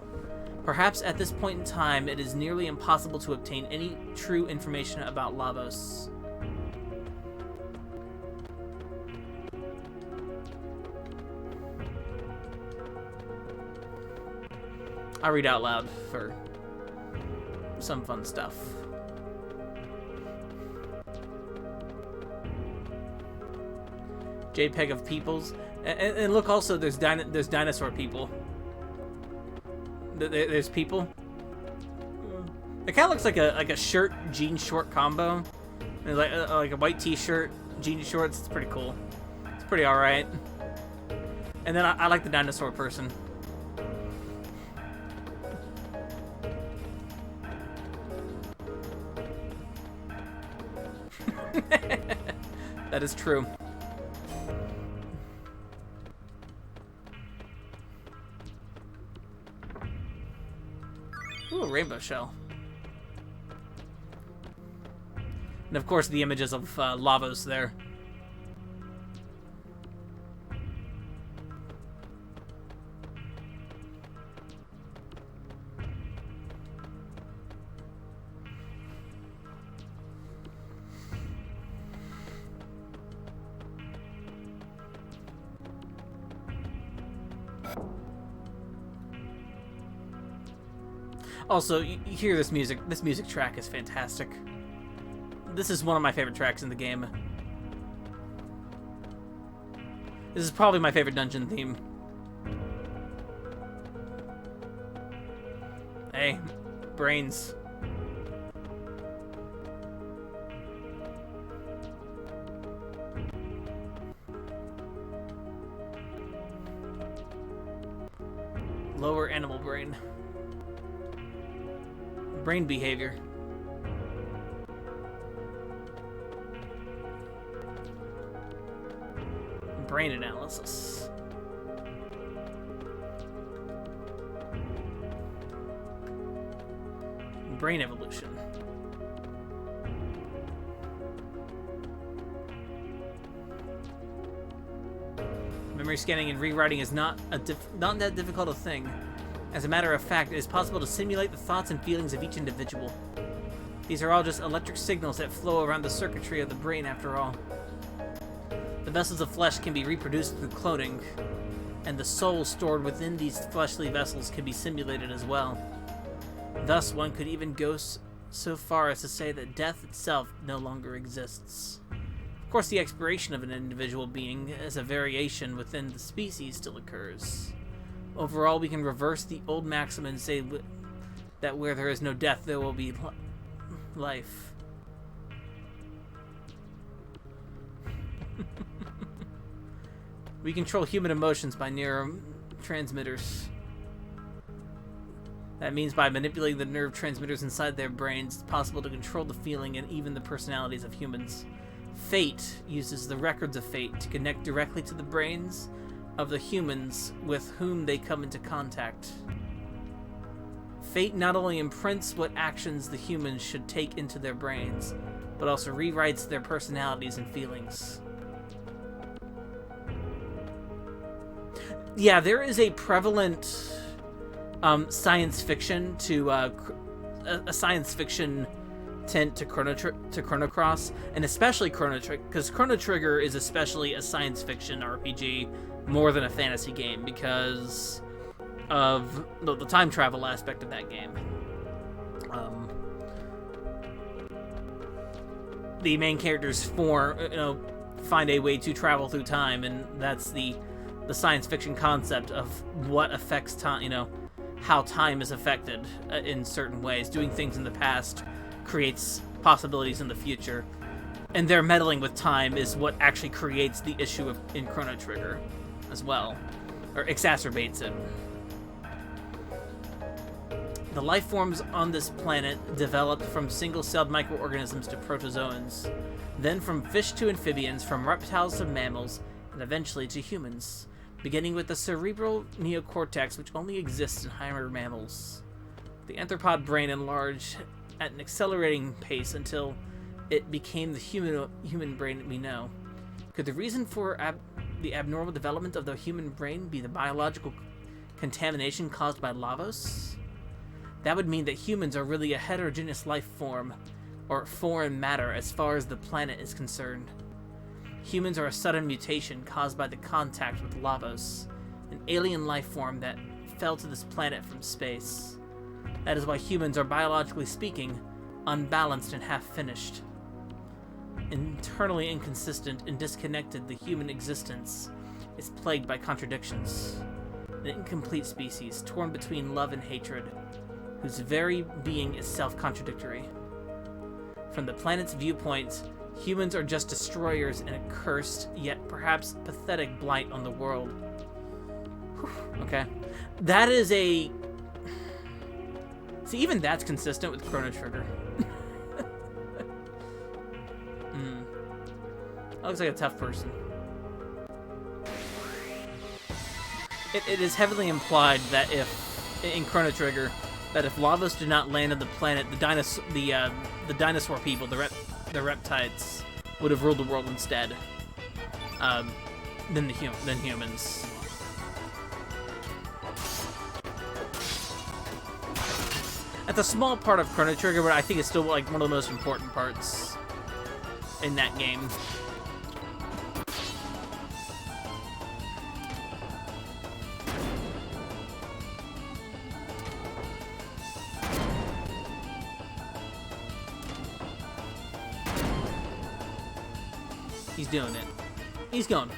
Perhaps at this point in time, it is nearly impossible to obtain any true information about Lavos. I'll read out loud for some fun stuff. JPEG of peoples, and look also. There's dinosaur people. There's people. It kind of looks like a shirt jean short combo. There's like a white T-shirt, jean shorts. It's pretty cool. It's pretty all right. And then I like the dinosaur person. That is true. Ooh, a rainbow shell. And of course the images of Lavos there. Also, you hear this music. This music track is fantastic. This is one of my favorite tracks in the game. This is probably my favorite dungeon theme. Hey, brains. Lower animal brain. Brain behavior. Brain analysis. Brain evolution. Memory scanning and rewriting is not that difficult a thing. As a matter of fact, it is possible to simulate the thoughts and feelings of each individual. These are all just electric signals that flow around the circuitry of the brain after all. The vessels of flesh can be reproduced through cloning, and the soul stored within these fleshly vessels can be simulated as well. Thus, one could even go so far as to say that death itself no longer exists. Of course, the expiration of an individual being as a variation within the species still occurs. Overall, we can reverse the old maxim and say that where there is no death, there will be life. We control human emotions by neurotransmitters. That means by manipulating the nerve transmitters inside their brains, it's possible to control the feeling and even the personalities of humans. Fate uses the records of fate to connect directly to the brains of the humans with whom they come into contact. Fate not only imprints what actions the humans should take into their brains, but also rewrites their personalities and feelings. Yeah, there is a prevalent science fiction to a science fiction tint to Chrono Cross, and especially Chrono Trigger, because Chrono Trigger is especially a science fiction RPG more than a fantasy game because of the time travel aspect of that game. The main characters find a way to travel through time, and that's the science fiction concept of what affects time, how time is affected in certain ways. Doing things in the past creates possibilities in the future, and their meddling with time is what actually creates the issue in Chrono Trigger as well, or exacerbates it. The life forms on this planet developed from single-celled microorganisms to protozoans, then from fish to amphibians, from reptiles to mammals, and eventually to humans, beginning with the cerebral neocortex, which only exists in higher mammals. The anthropod brain enlarged at an accelerating pace until it became the human brain we know. Could the reason for the abnormal development of the human brain be the biological contamination caused by Lavos? That would mean that humans are really a heterogeneous life form, or foreign matter as far as the planet is concerned. Humans are a sudden mutation caused by the contact with Lavos, an alien life form that fell to this planet from space. That is why humans are, biologically speaking, unbalanced and half-finished. Internally inconsistent and disconnected, the human existence is plagued by contradictions. An incomplete species, torn between love and hatred, whose very being is self-contradictory. From the planet's viewpoint, humans are just destroyers and a cursed, yet perhaps pathetic blight on the world. Whew, okay. That is a... See, even that's consistent with Chrono Trigger. That looks like a tough person. It is heavily implied that in Chrono Trigger, that if Lavos did not land on the planet, the dinosaur people, the reptides, would have ruled the world instead, than humans. That's a small part of Chrono Trigger, but I think it's still like one of the most important parts in that game. He's doing it. He's going.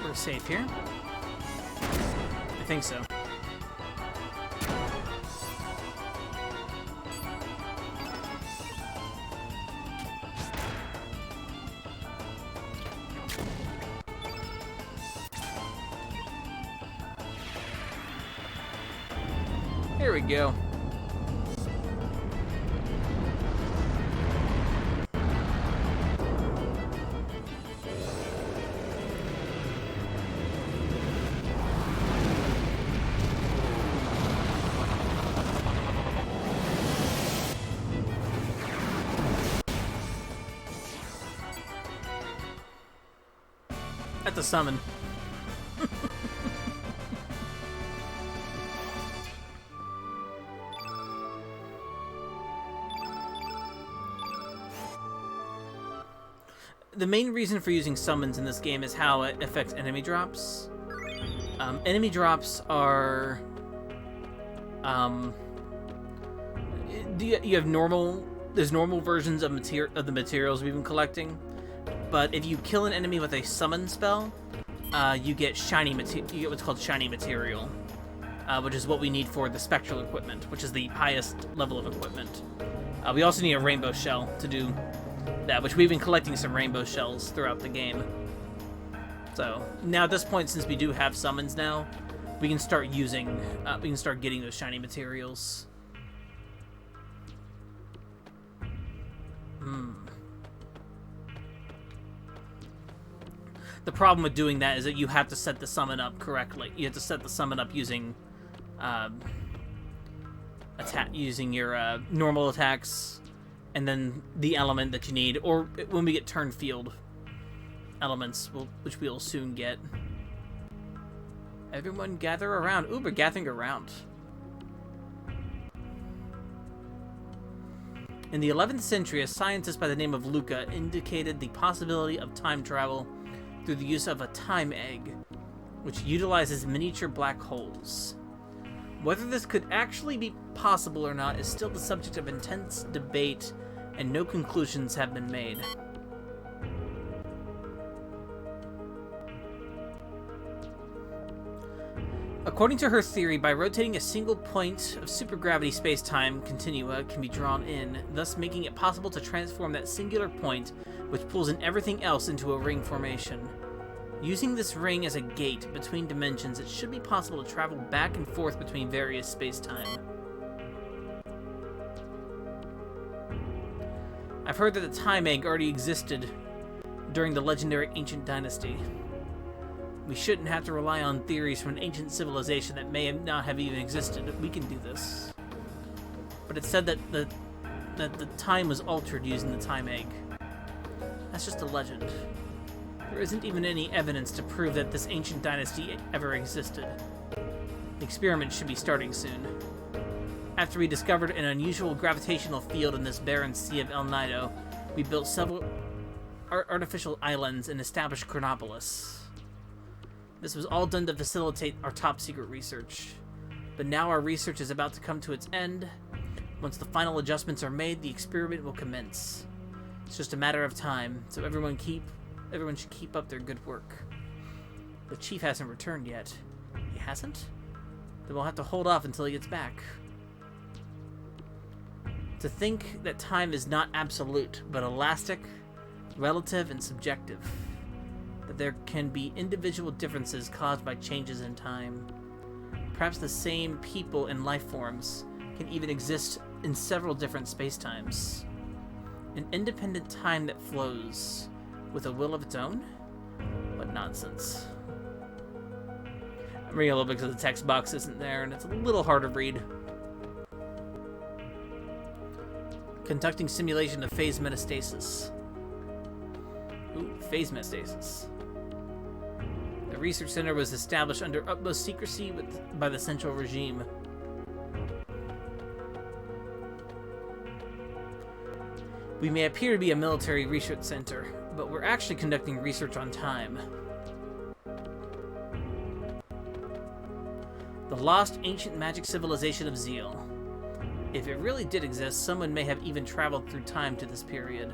We're safe here. I think so. Here we go. At the summon. The main reason for using summons in this game is how it affects enemy drops. Enemy drops are... you have normal... There's normal versions of the materials we've been collecting. But if you kill an enemy with a summon spell, you get you get what's called shiny material, which is what we need for the spectral equipment, which is the highest level of equipment. We also need a rainbow shell to do that, which we've been collecting some rainbow shells throughout the game. So now at this point, since we do have summons now, we can start using, we can start getting those shiny materials. The problem with doing that is that you have to set the summon up correctly. You have to set the summon up using using your normal attacks, and then the element that you need, or when we get turn field elements, which we'll soon get. Everyone gather around. Ooh, we're gathering around. In the 11th century, a scientist by the name of Luca indicated the possibility of time travel through the use of a time egg, which utilizes miniature black holes. Whether this could actually be possible or not is still the subject of intense debate, and no conclusions have been made. According to her theory, by rotating a single point of supergravity space-time continua can be drawn in, thus making it possible to transform that singular point, which pulls in everything else, into a ring formation. Using this ring as a gate between dimensions, it should be possible to travel back and forth between various space-time. I've heard that the time egg already existed during the legendary ancient dynasty. We shouldn't have to rely on theories from an ancient civilization that may not have even existed. We can do this. But it's said that the time was altered using the time egg. That's just a legend. There isn't even any evidence to prove that this ancient dynasty ever existed. The experiment should be starting soon. After we discovered an unusual gravitational field in this barren sea of El Nido, we built several artificial islands and established Chronopolis. This was all done to facilitate our top-secret research. But now our research is about to come to its end. Once the final adjustments are made, the experiment will commence. It's just a matter of time, so everyone should keep up their good work. The chief hasn't returned yet. He hasn't? Then we'll have to hold off until he gets back. To think that time is not absolute, but elastic, relative, and subjective. That there can be individual differences caused by changes in time. Perhaps the same people and life forms can even exist in several different spacetimes. An independent time that flows with a will of its own? What nonsense. I'm reading a little bit because the text box isn't there and it's a little hard to read. Conducting simulation of phase metastasis. Ooh, phase metastasis. The research center was established under utmost secrecy by the central regime. We may appear to be a military research center, but we're actually conducting research on time. The lost ancient magic civilization of Zeal. If it really did exist, someone may have even traveled through time to this period.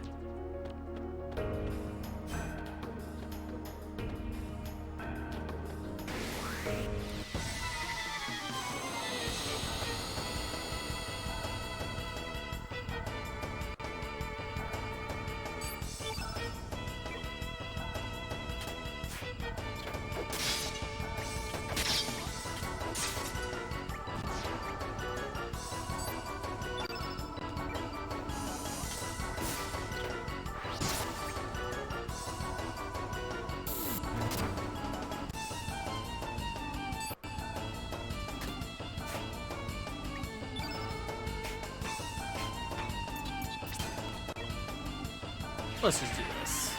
Let's just do this.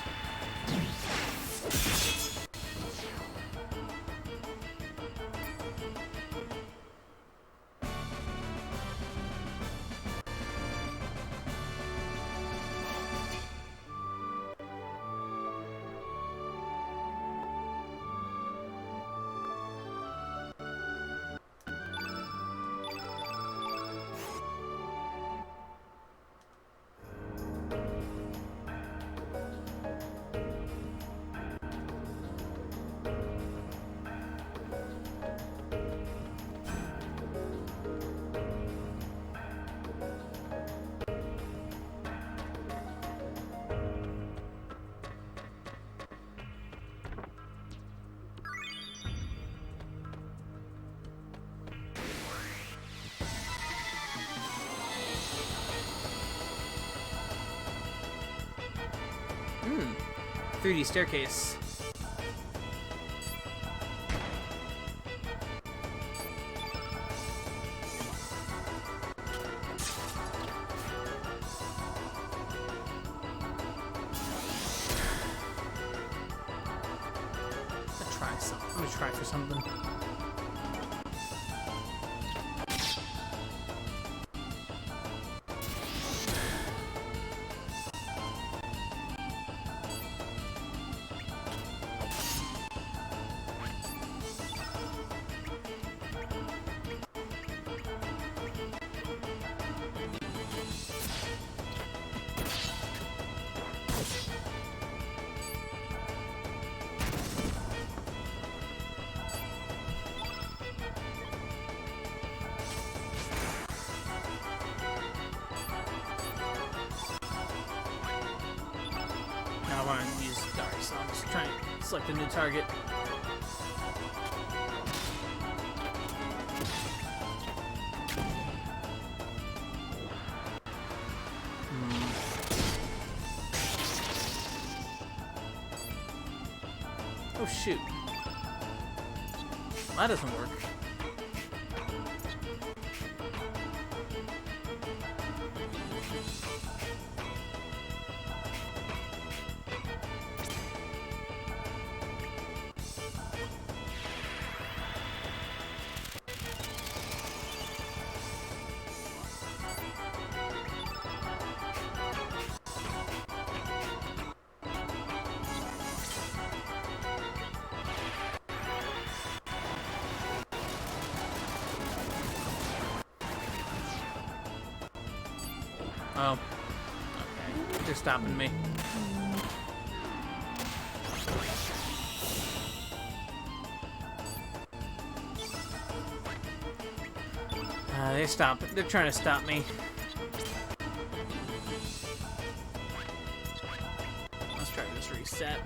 Hmm. 3D staircase. I'm gonna try for something. I want to use dark, so I'm just trying to select a new target. Oh shoot. That doesn't work. Oh. Okay. They're stopping me. They're trying to stop me. Let's try to just reset.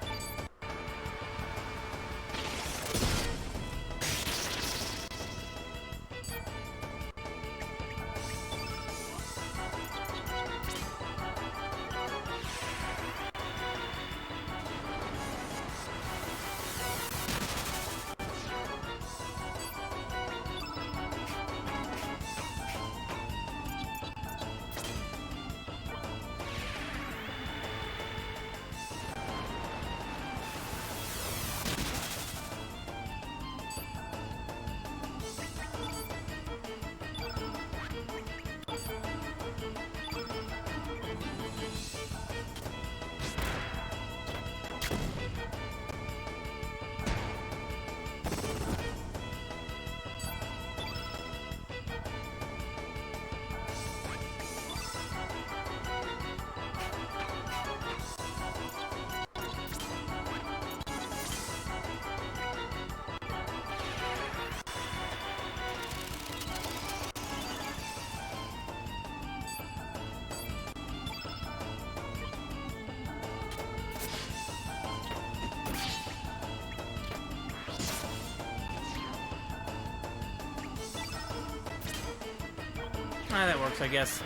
Ah, that works, I guess.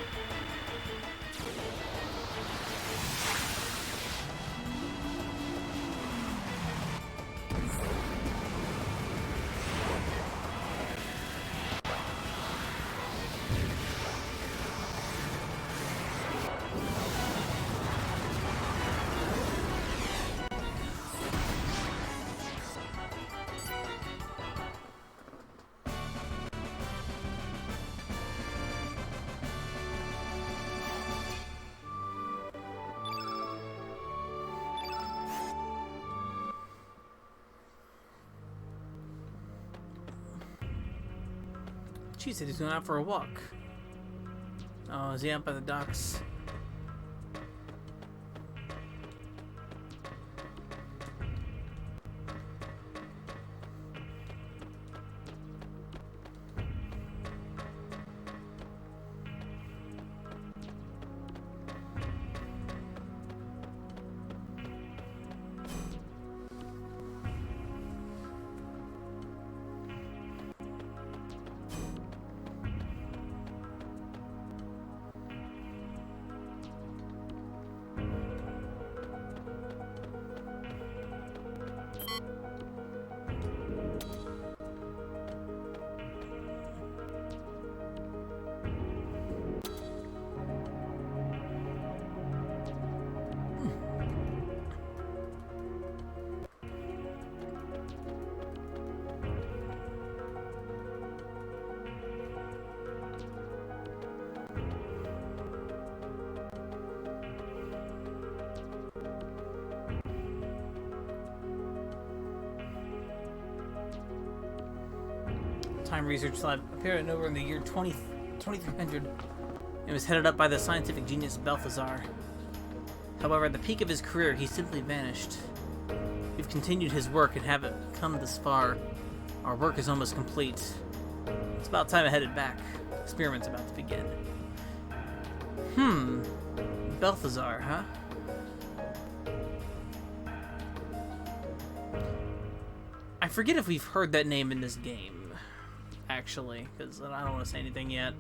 She said he's going out for a walk. Oh, is he out by the docks? Time Research Lab appeared at Nova in the year 2300 and was headed up by the scientific genius Balthazar. However, at the peak of his career, he simply vanished. We've continued his work and haven't come this far. Our work is almost complete. It's about time I headed back. Experiment's about to begin. Balthazar, huh? I forget if we've heard that name in this game. Actually, because I don't want to say anything yet.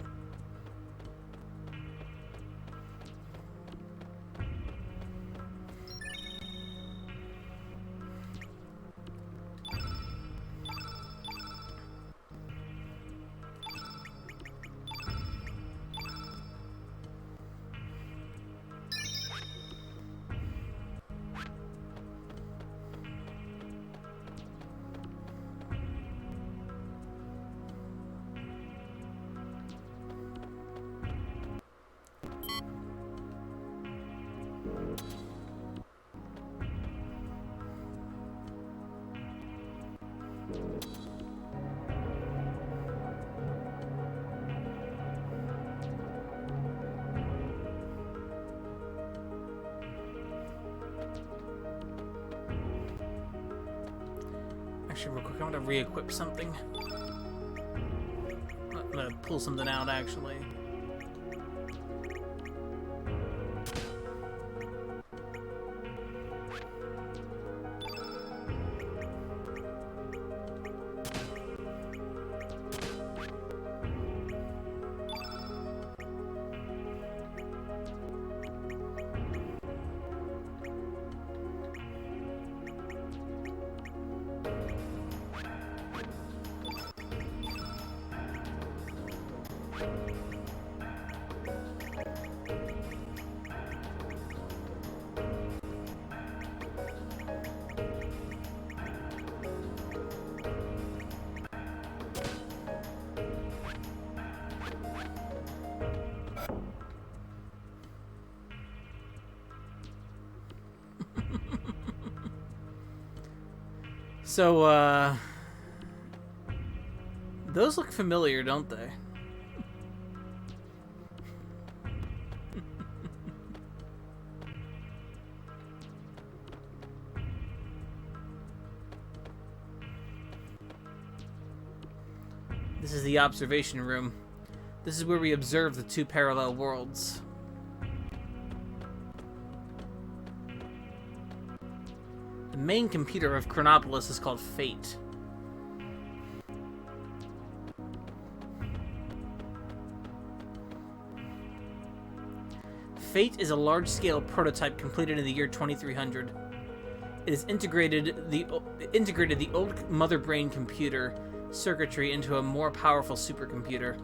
Actually, real quick, I want to re-equip something. I'm gonna pull something out, actually. So, those look familiar, don't they? This is the observation room. This is where we observe the two parallel worlds. The main computer of Chronopolis is called Fate. Fate is a large-scale prototype completed in the year 2300. It has integrated the old mother brain computer circuitry into a more powerful supercomputer.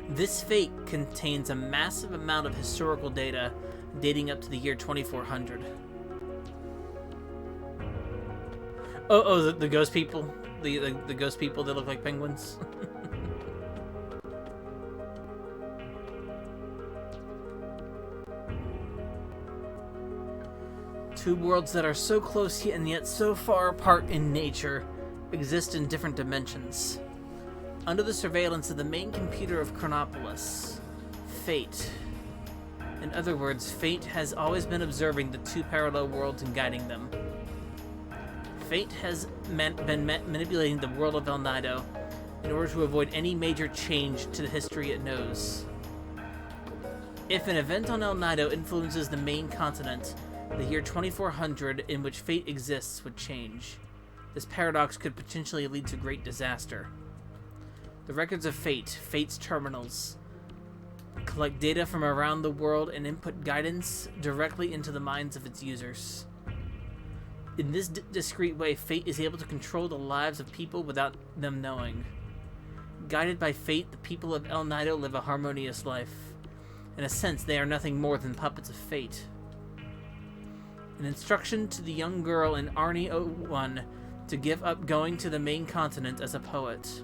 This Fate contains a massive amount of historical data dating up to the year 2400. Oh, the ghost people? The ghost people that look like penguins? Two worlds that are so close and yet so far apart in nature exist in different dimensions. Under the surveillance of the main computer of Chronopolis, Fate. In other words, Fate has always been observing the two parallel worlds and guiding them. Fate has been manipulating the world of El Nido in order to avoid any major change to the history it knows. If an event on El Nido influences the main continent, the year 2400 in which Fate exists would change. This paradox could potentially lead to great disaster. The records of Fate, Fate's terminals, collect data from around the world and input guidance directly into the minds of its users. In this discreet way, Fate is able to control the lives of people without them knowing. Guided by Fate, the people of El Nido live a harmonious life. In a sense, they are nothing more than puppets of Fate. An instruction to the young girl in Arnie 01 to give up going to the main continent as a poet.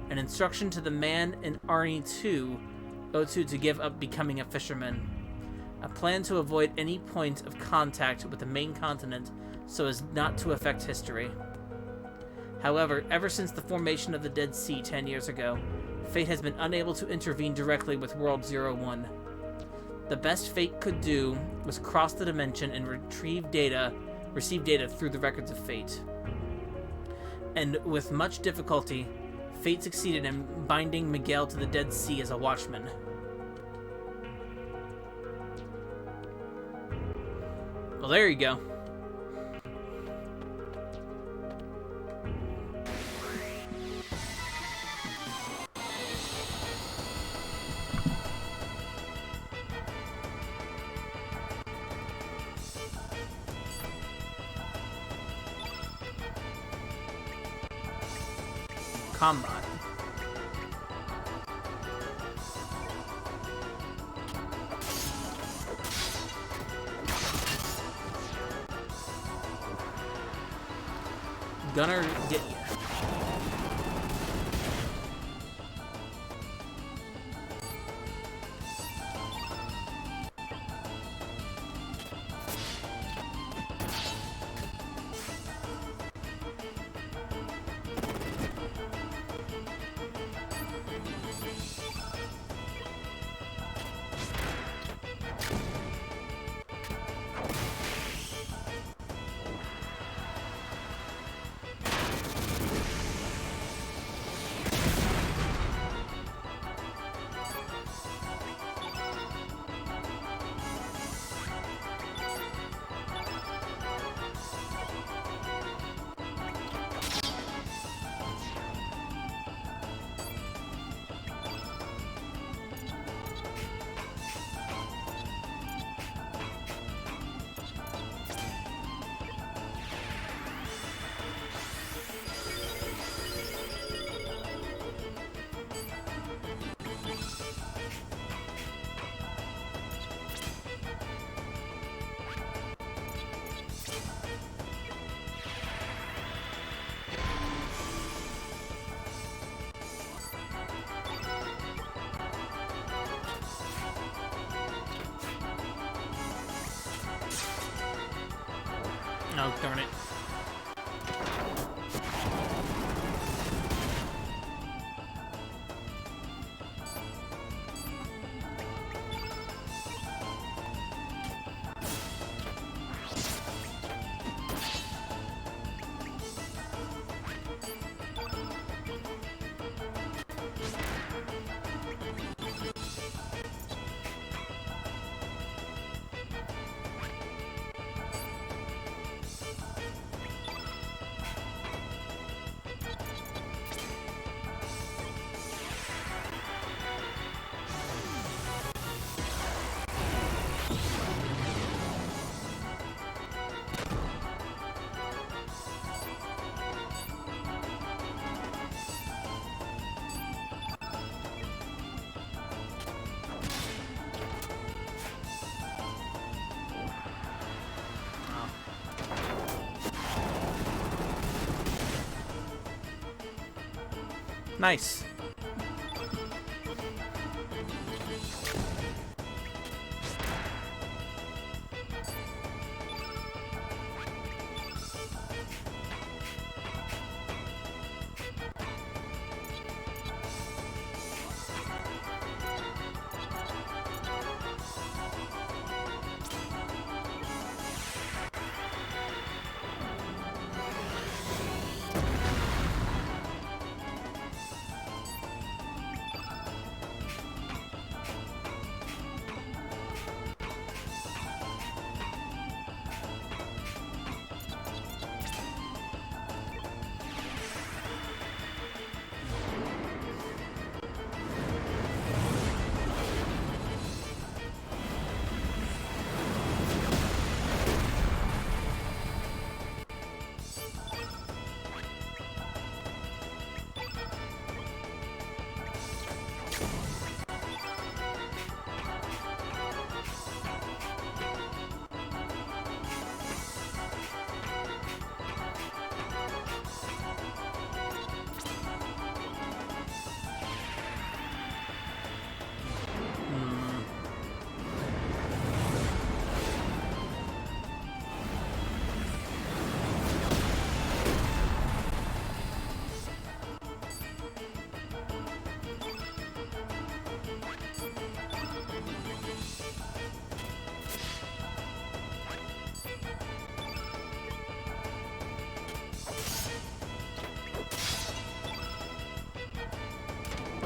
An instruction to the man in Arnie 02 to give up becoming a fisherman. A plan to avoid any point of contact with the main continent so as not to affect history. However, ever since the formation of the Dead Sea 10 years ago, Fate has been unable to intervene directly with World 01. The best Fate could do was cross the dimension and receive data through the records of Fate. And with much difficulty, Fate succeeded in binding Miguel to the Dead Sea as a watchman. Well, there you go. Combine. Gunner, get you. Oh, darn it. Nice.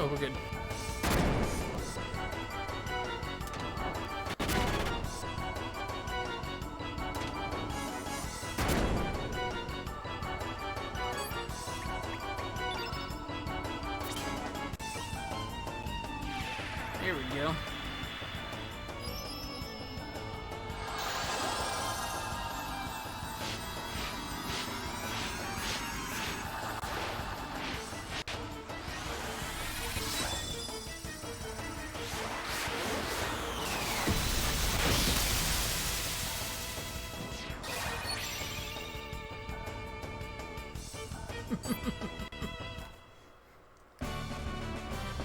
Oh, we're good. Here we go.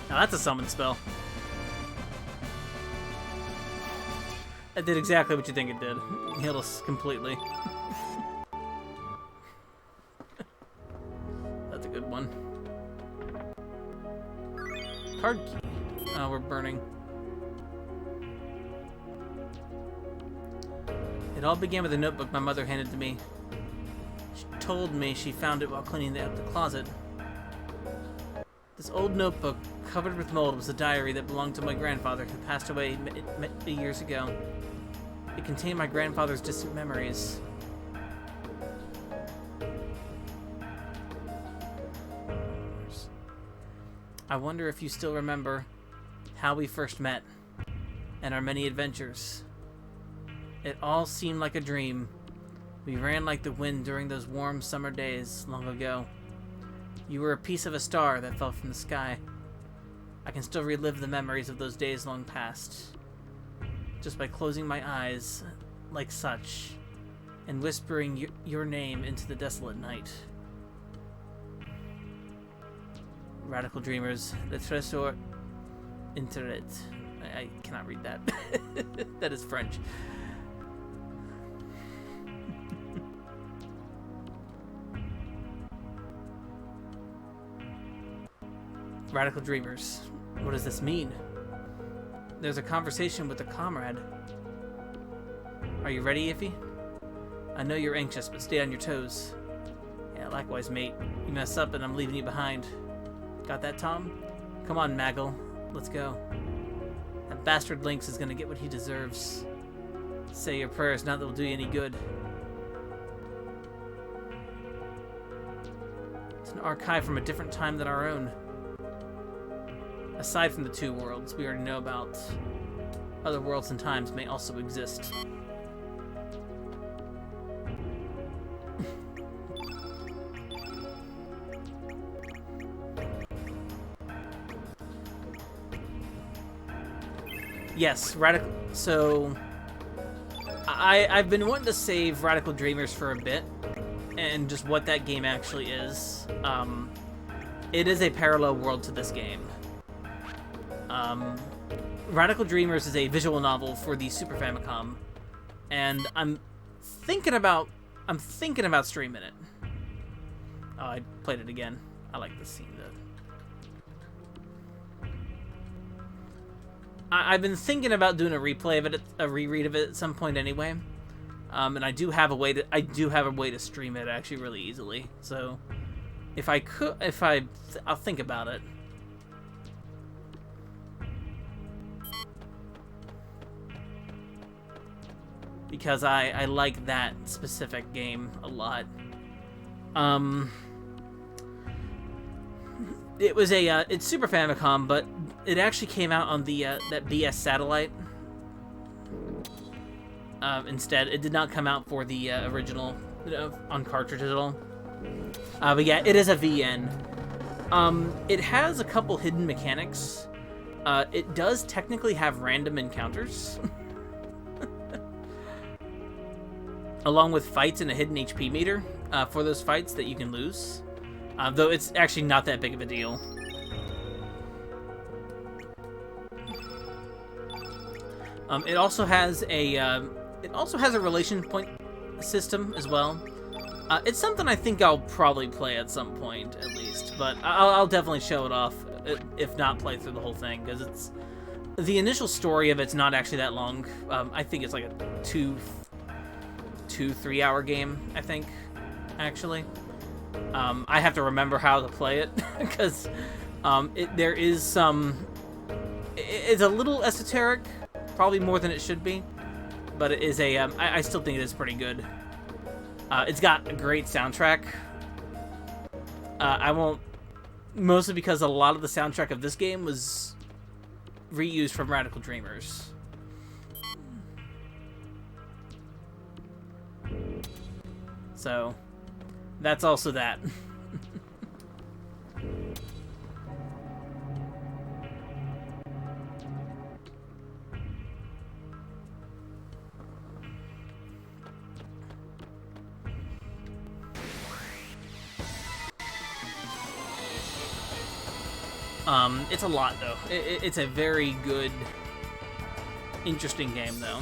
Now that's a summon spell. It did exactly what you think it did. Healed us completely. That's a good one. Card key. Oh, we're burning. It all began with a notebook my mother handed to me. She told me she found it while cleaning up the closet. This old notebook, covered with mold, was a diary that belonged to my grandfather, who passed away many years ago. It contained my grandfather's distant memories. I wonder if you still remember how we first met, and our many adventures. It all seemed like a dream. We ran like the wind during those warm summer days long ago. You were a piece of a star that fell from the sky. I can still relive the memories of those days long past, just by closing my eyes like such, and whispering your name into the desolate night. Radical Dreamers, le trésor interdit. I cannot read that. That is French. Radical Dreamers. What does this mean? There's a conversation with a comrade. Are you ready, Iffy? I know you're anxious, but stay on your toes. Yeah, likewise, mate. You mess up and I'm leaving you behind. Got that, Tom? Come on, Maggle. Let's go. That bastard Lynx is gonna get what he deserves. Say your prayers, not that will do you any good. It's an archive from a different time than our own. Aside from the two worlds we already know about, other worlds and times may also exist. Yes, Radical... So... I've been wanting to save Radical Dreamers for a bit, and just what that game actually is. It is a parallel world to this game. Radical Dreamers is a visual novel for the Super Famicom, and I'm thinking about streaming it. Oh, I played it again. I like this scene, though. I've been thinking about doing a replay of it, a reread of it at some point anyway, and I do have a way to stream it actually really easily. So, I'll think about it. Because I like that specific game a lot. It's Super Famicom, but it actually came out on the that BS satellite. Instead, it did not come out for the original on cartridge at all. But yeah, it is a VN. It has a couple hidden mechanics. It does technically have random encounters. Along with fights and a hidden HP meter for those fights that you can lose. Though it's actually not that big of a deal. It also has a relation point system as well. It's something I think I'll probably play at some point at least, but I'll definitely show it off, if not play through the whole thing, because the initial story of it's not actually that long. I think it's like a 2-3 hour game, I think, actually. I have to remember how to play it, because there is some... It's a little esoteric, probably more than it should be, but it is a... I still think it is pretty good. It's got a great soundtrack. I won't... Mostly because a lot of the soundtrack of this game was reused from Radical Dreamers. So, that's also that. It's a lot, though. It's a very good, interesting game, though.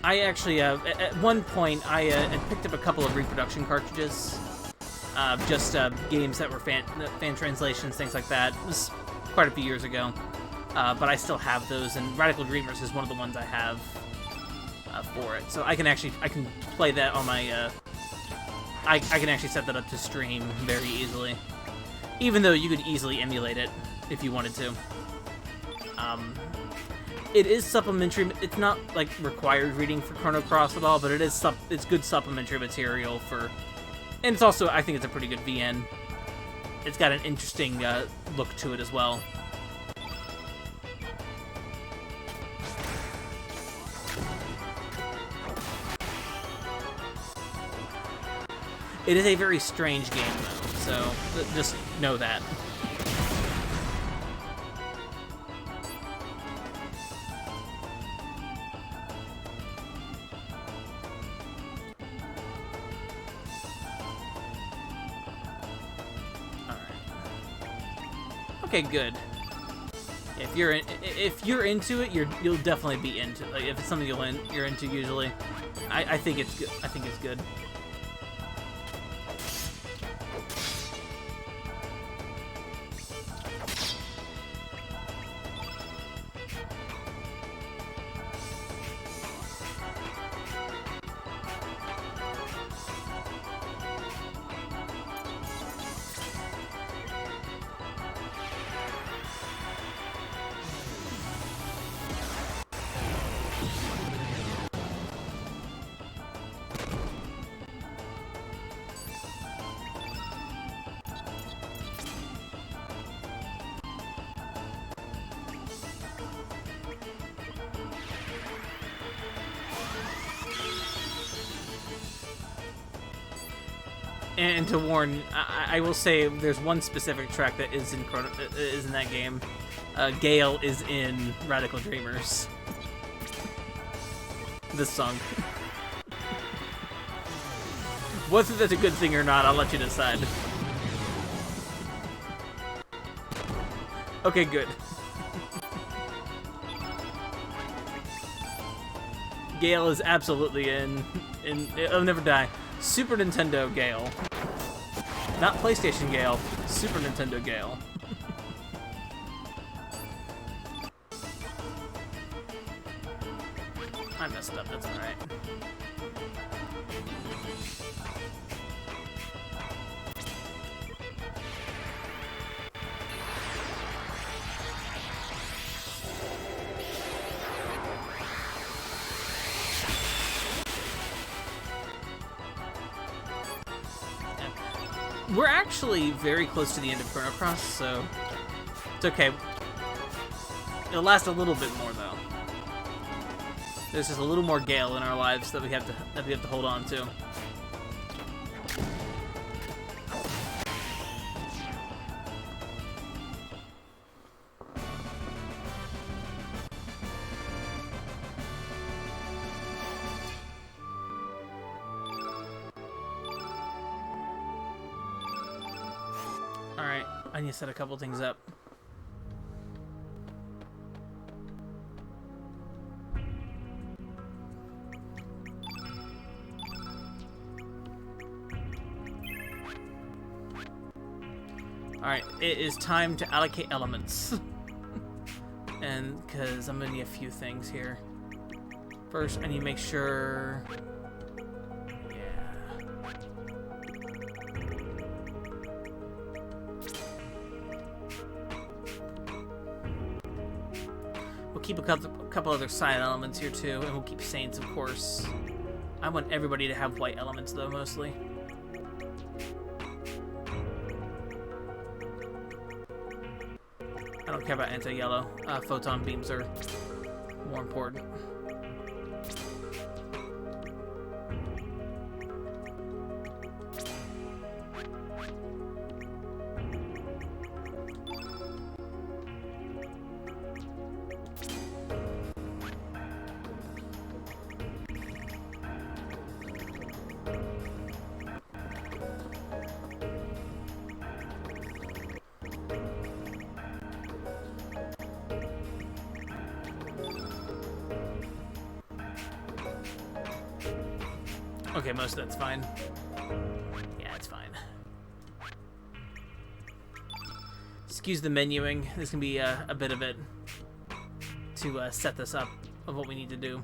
I actually, at one point, I had picked up a couple of reproduction cartridges. Just games that were fan translations, things like that. It was quite a few years ago. But I still have those, and Radical Dreamers is one of the ones I have for it. So I can play that on my, I can actually set that up to stream very easily. Even though you could easily emulate it if you wanted to. It is supplementary. It's not like required reading for Chrono Cross at all, but it's good supplementary material for, and it's also, I think it's a pretty good VN. It's got an interesting look to it as well. It is a very strange game, though, so just know that. Okay, good. If you're into it, you'll definitely be into it. Like, if it's something you're into usually, I think it's good. I think it's good. And to warn, I will say there's one specific track that is in Chrono, is in that game. Gale is in Radical Dreamers. This song. Whether that's a good thing or not, I'll let you decide. Okay, good. Gale is absolutely in It'll Never Die. Super Nintendo Gale. Not PlayStation Gale, Super Nintendo Gale. I messed up, that's alright. We're actually very close to the end of Chrono Cross, so it's okay. It'll last a little bit more though. There's just a little more Gale in our lives that we have to hold on to. Alright, I need to set a couple things up. Alright, it is time to allocate elements. And because I'm gonna need a few things here. First, I need to make sure... Keep a couple other side elements here too, and we'll keep Saints, of course. I want everybody to have white elements though, mostly. I don't care about anti-yellow. Photon beams are more important. Okay, most of that's fine. Yeah, it's fine. Excuse the menuing. This can be a bit of it to set this up of what we need to do.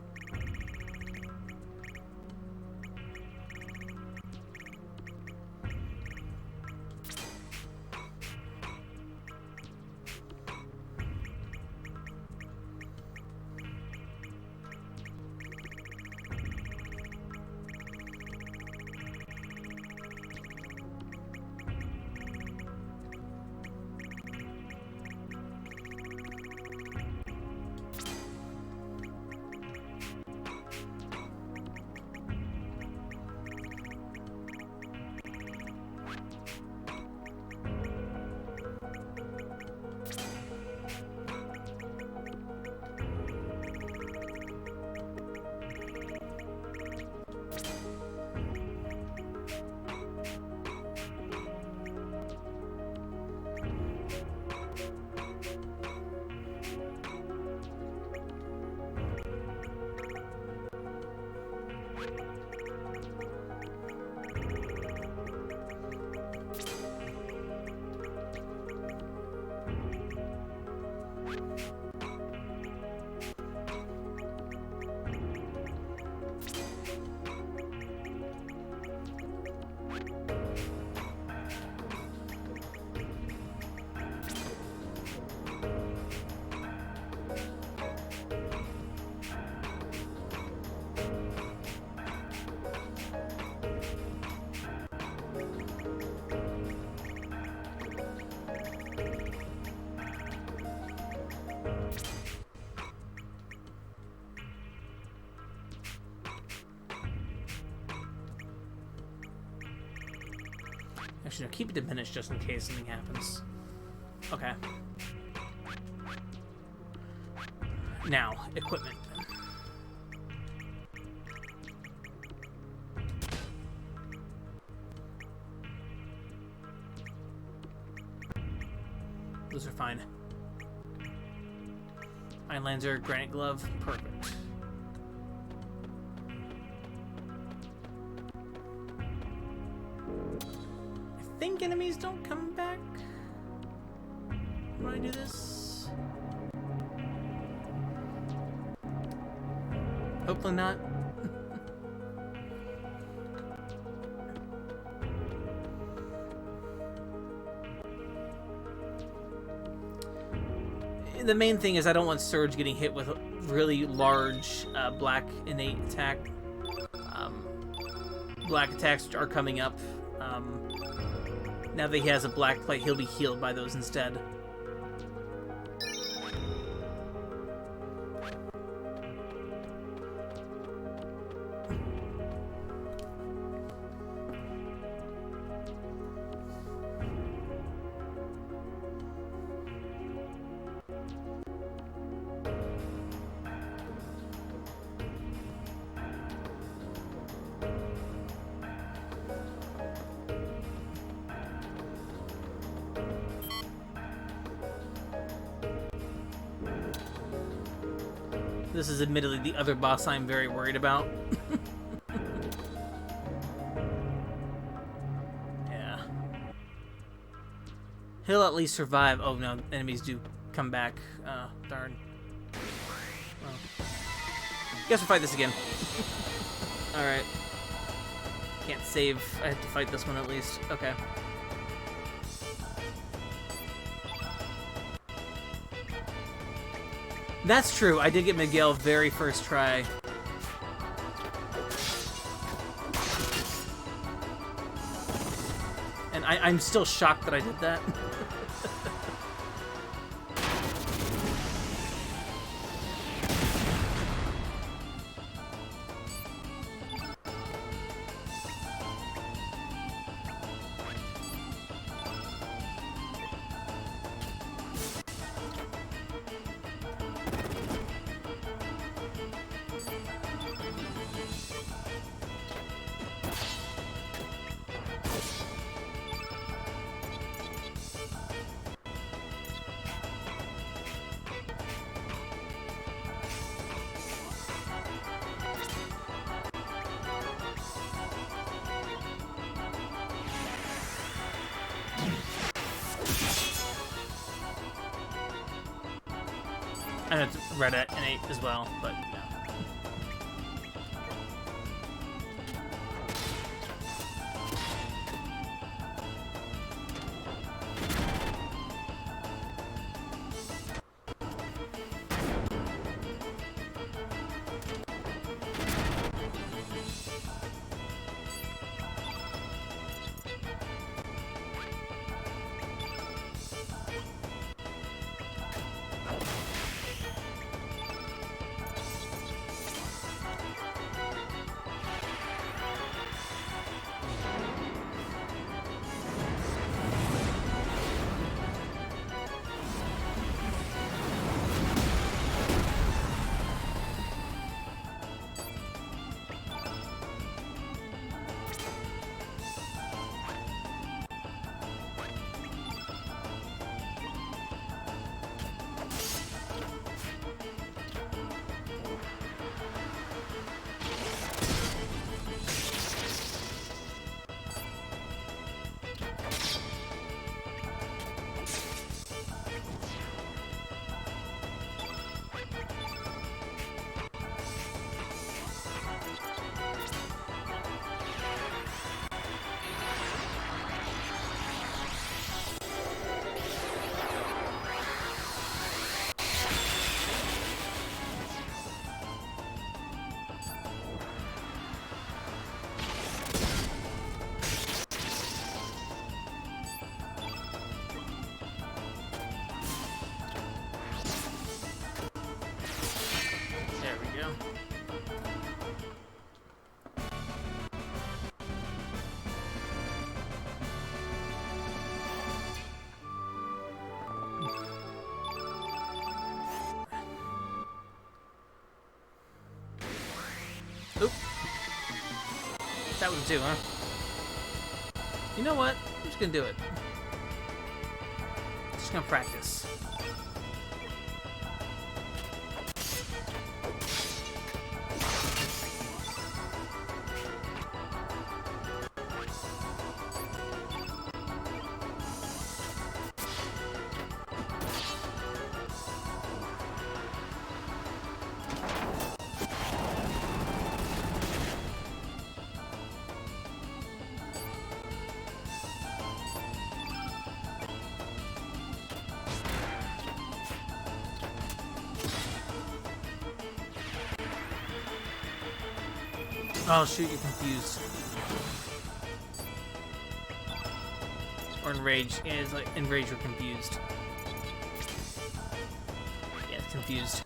Actually, no, keep it diminished just in case something happens. Okay. Now, equipment. Those are fine. Iron Lancer, Granite Glove, perfect. I think enemies don't come back when I do this. Hopefully not. The main thing is I don't want Surge getting hit with a really large black innate attack. Black attacks are coming up. Now that he has a black plate, he'll be healed by those instead. This is admittedly the other boss I'm very worried about. Yeah. He'll at least survive. Oh no, enemies do come back. Darn. Well, guess we'll fight this again. Alright. Can't save. I have to fight this one at least. Okay. That's true. I did get Miguel very first try. And I'm still shocked that I did that. I know it's red at innate as well, but no. That would do, huh? You know what? I'm just gonna do it. Just gonna practice. Oh shoot, you're confused. Or enraged. Yeah, it's like enraged or confused. Yeah, confused.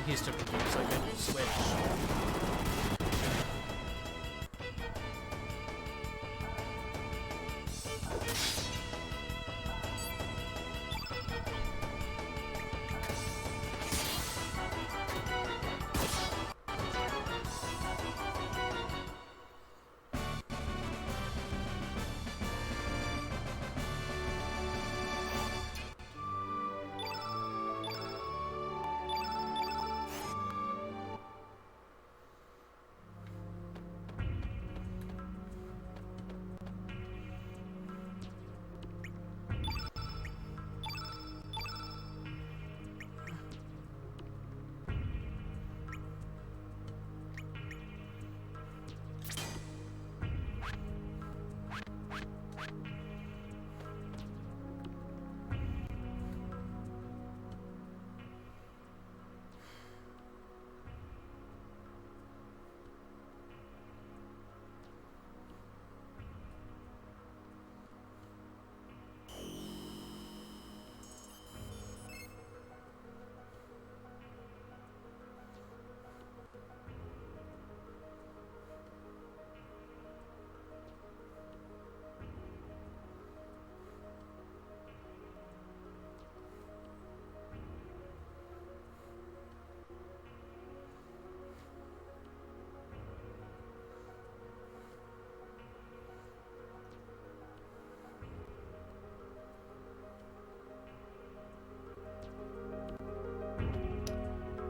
He's still confused, so I could switch.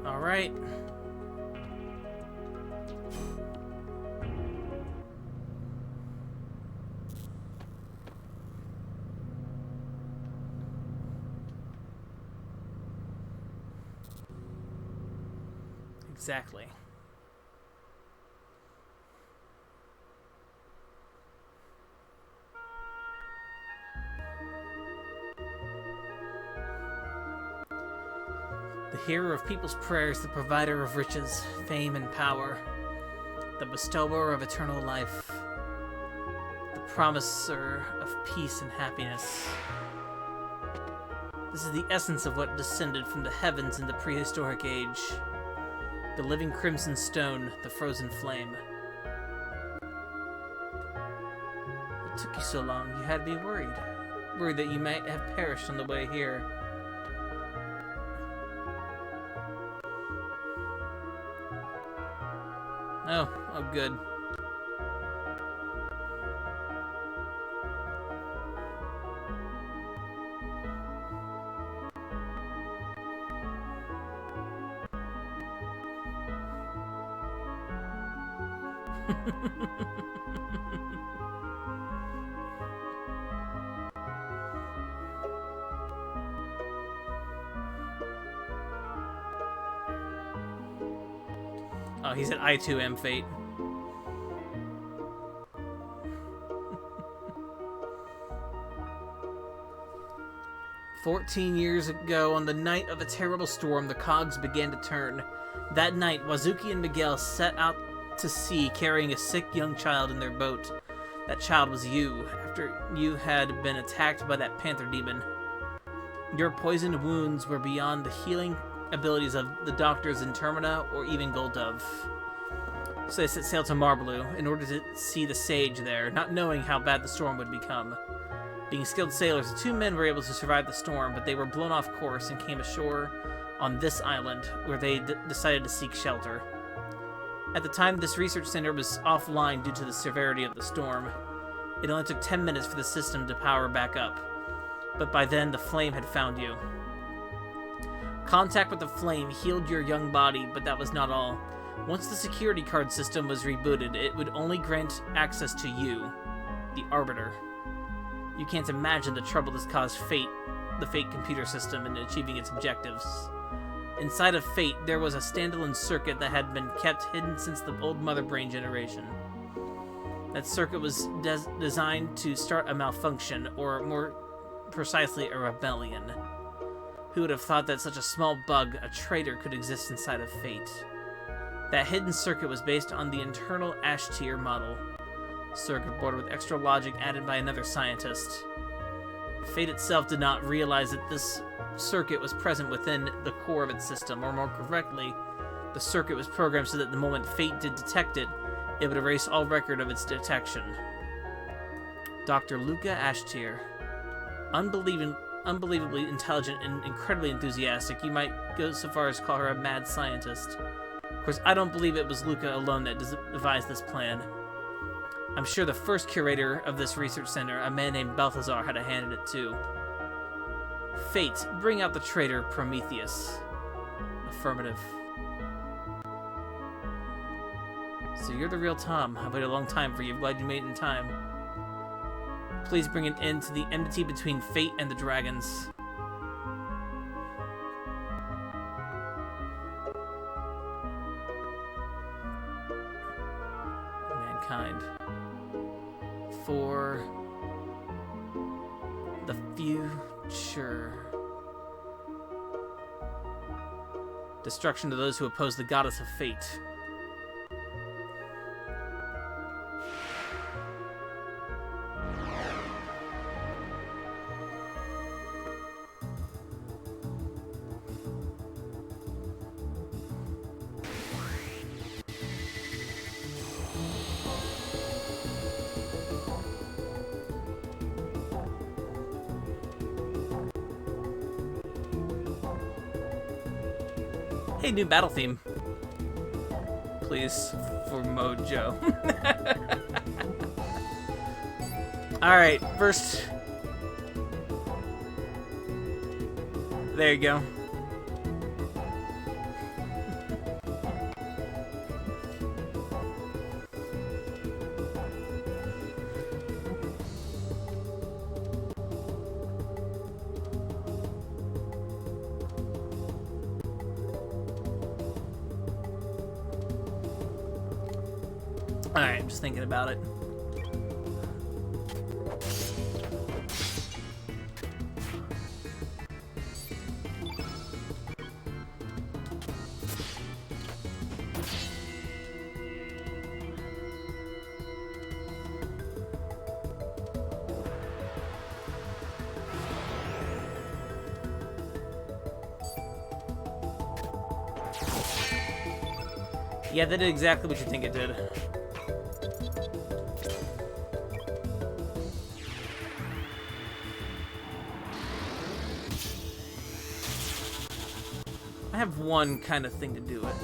All right. Exactly. The hearer of people's prayers, the provider of riches, fame, and power, the bestower of eternal life, the promiser of peace and happiness. This is the essence of what descended from the heavens in the prehistoric age. The living crimson stone, the frozen flame. What took you so long? You had me worried. Worried that you might have perished on the way here. Oh, oh, good. Oh, he's at I too am fate. "14 years ago, on the night of a terrible storm, the cogs began to turn. That night, Wazuki and Miguel set out to sea carrying a sick young child in their boat. That child was you, after you had been attacked by that panther demon. Your poisoned wounds were beyond the healing abilities of the doctors in Termina or even Goldove. So they set sail to Marbleu in order to see the sage there, not knowing how bad the storm would become. Being skilled sailors, the two men were able to survive the storm, but they were blown off course and came ashore on this island, where they decided to seek shelter. At the time, this research center was offline due to the severity of the storm. It only took 10 minutes for the system to power back up, but by then the flame had found you. Contact with the flame healed your young body, but that was not all. Once the security card system was rebooted, it would only grant access to you, the Arbiter. You can't imagine the trouble this caused the Fate computer system, in achieving its objectives. Inside of Fate, there was a standalone circuit that had been kept hidden since the old Mother Brain generation. That circuit was designed to start a malfunction, or more precisely, a rebellion. Who would have thought that such a small bug, a traitor, could exist inside of Fate? That hidden circuit was based on the internal Ash-Tier model. Circuit board with extra logic added by another scientist. Fate itself did not realize that this circuit was present within the core of its system, or more correctly, the circuit was programmed so that the moment Fate did detect it, it would erase all record of its detection. Dr. Luca Ash-Tier. Unbelievably intelligent and incredibly enthusiastic. You might go so far as to call her a mad scientist. Of course, I don't believe it was Luca alone that devised this plan. I'm sure the first curator of this research center, a man named Balthazar, had a hand in it too. Fate, bring out the traitor Prometheus. Affirmative. So you're the real Tom. I've waited a long time for you. I'm glad you made it in time. Please bring an end to the enmity between Fate and the dragons. Mankind. For the future. Destruction to those who oppose the goddess of Fate. Hey, new battle theme. Please, for Mojo. Alright, first... There you go. Alright, I'm just thinking about it. Yeah, that did exactly what you think it did. I have one kind of thing to do it.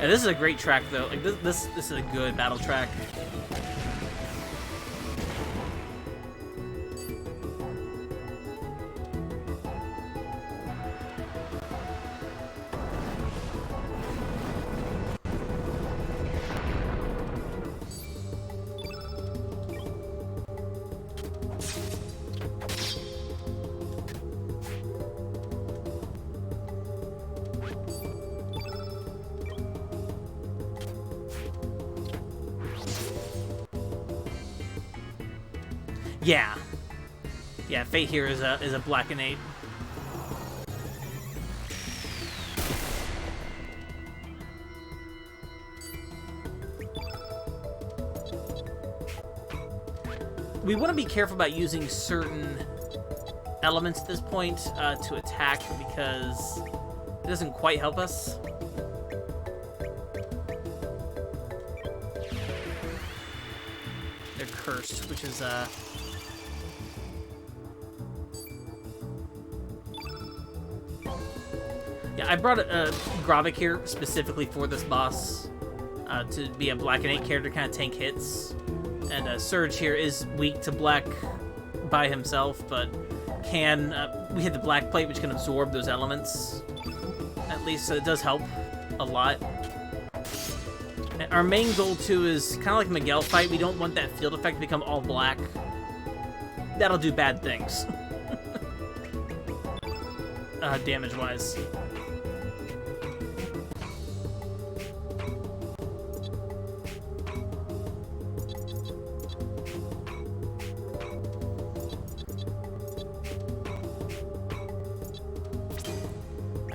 Yeah, this is a great track though. Like this is a good battle track. Yeah. Yeah, Fate here is a black and 8. We want to be careful about using certain elements at this point to attack because it doesn't quite help us. They're cursed, which is yeah, I brought Gravik here specifically for this boss to be a black and 8 character, kind of tank hits. And Surge here is weak to black by himself, but can we hit the black plate, which can absorb those elements at least, so it does help a lot. And our main goal too is kind of like Miguel fight. We don't want that field effect to become all black. That'll do bad things. Damage wise.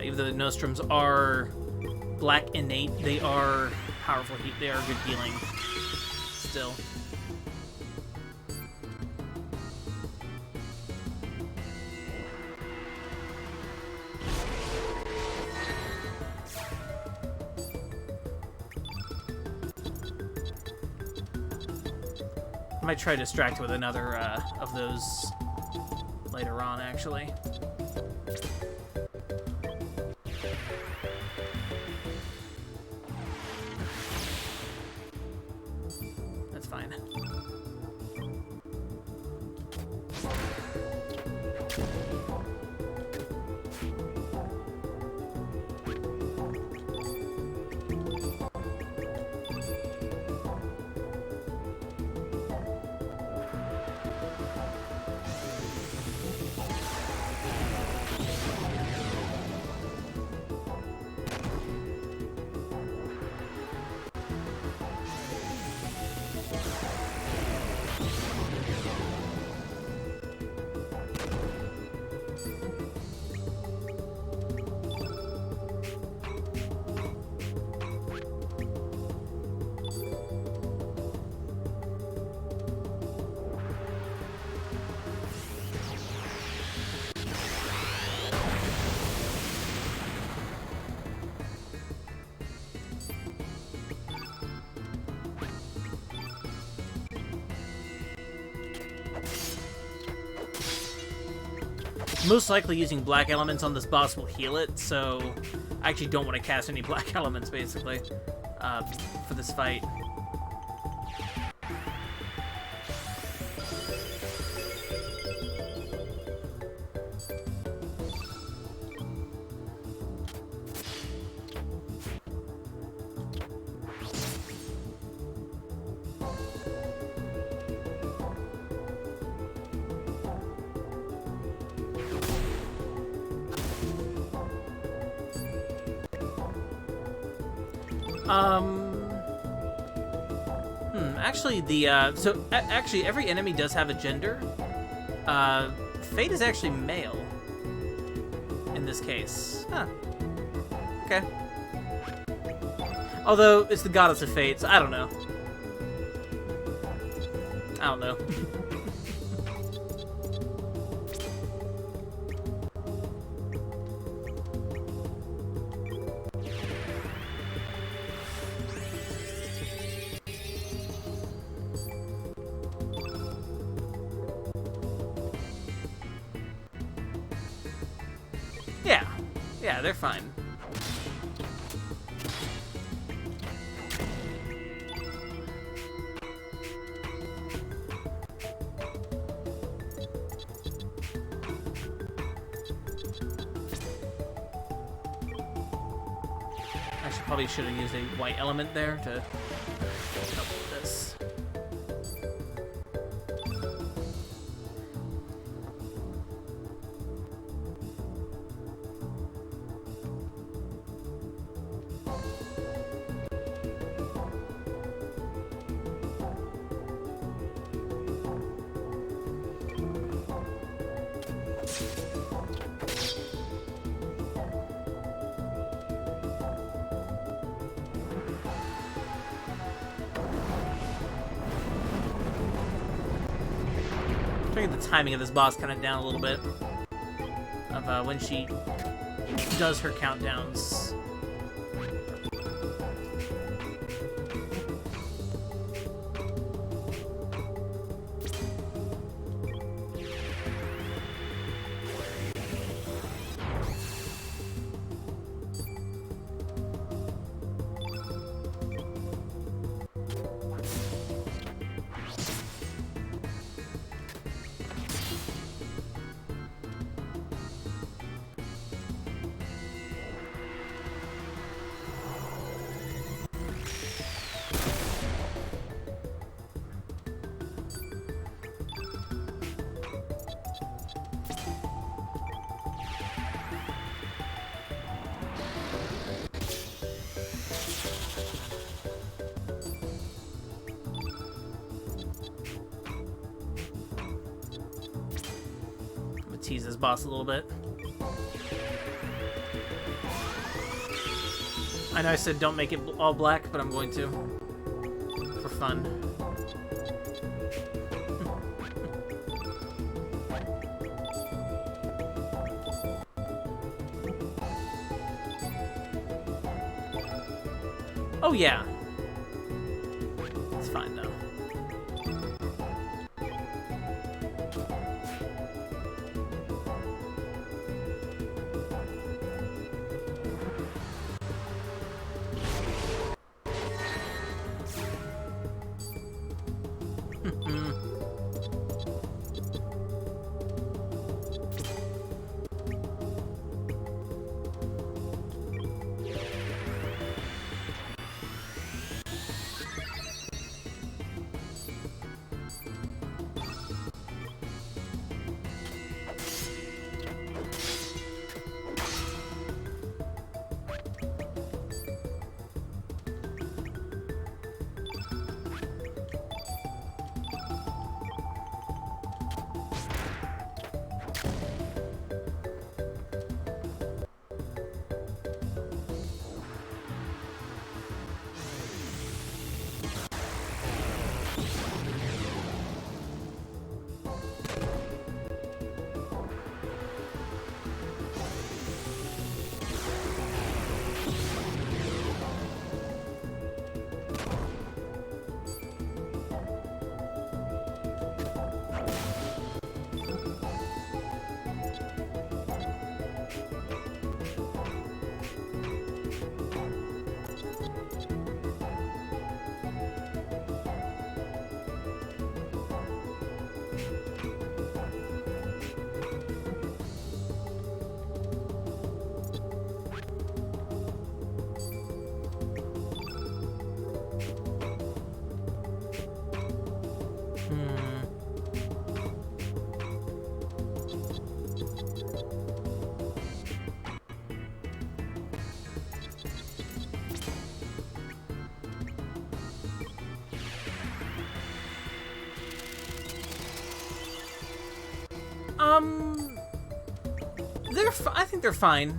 Even though the Nostrums are black innate, they are powerful. They are good healing still. I might try to distract with another of those later on, actually. That's fine. Most likely using black elements on this boss will heal it, so I actually don't want to cast any black elements, basically, for this fight. Actually, actually, every enemy does have a gender. Fate is actually male in this case. Huh. Okay. Although, it's the goddess of fate, so I don't know. I don't know. Yeah, they're fine. probably should have used a white element there to help with this. Bringing the timing of this boss kind of down a little bit of when she does her countdowns. Tease this boss a little bit. I know I said don't make it all black, but I'm going to. For fun. Oh yeah. It's fine though. I think they're fine.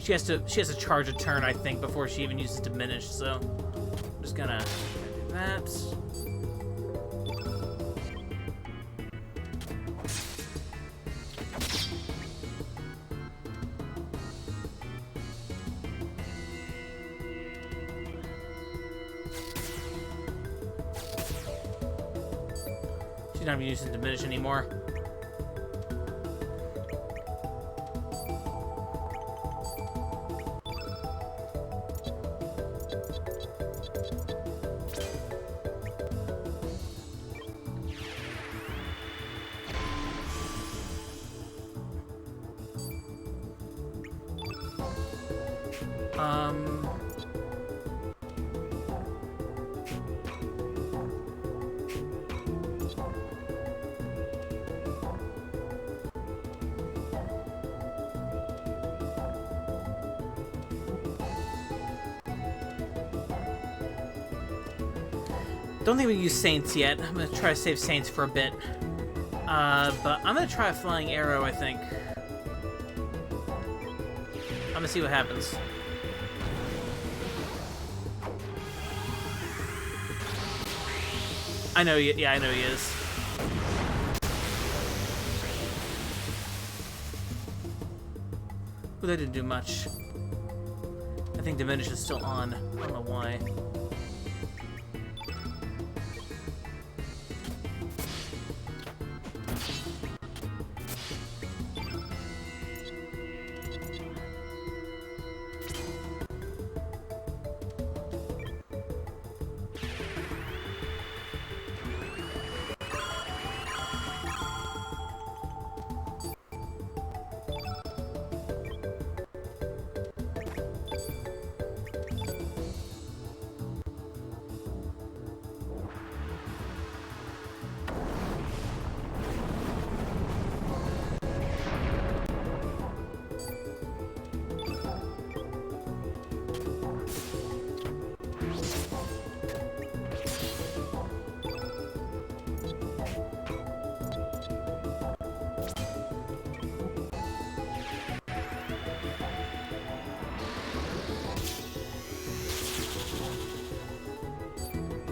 She has to charge a turn, I think, before she even uses diminish. So I'm just gonna do that. She's not even using diminish anymore. Don't think we use Saints yet. I'm gonna try to save Saints for a bit. But I'm gonna try a Flying Arrow, I think. I'm gonna see what happens. I know, yeah, I know he is. But that didn't do much. I think Diminish is still on. I don't know why.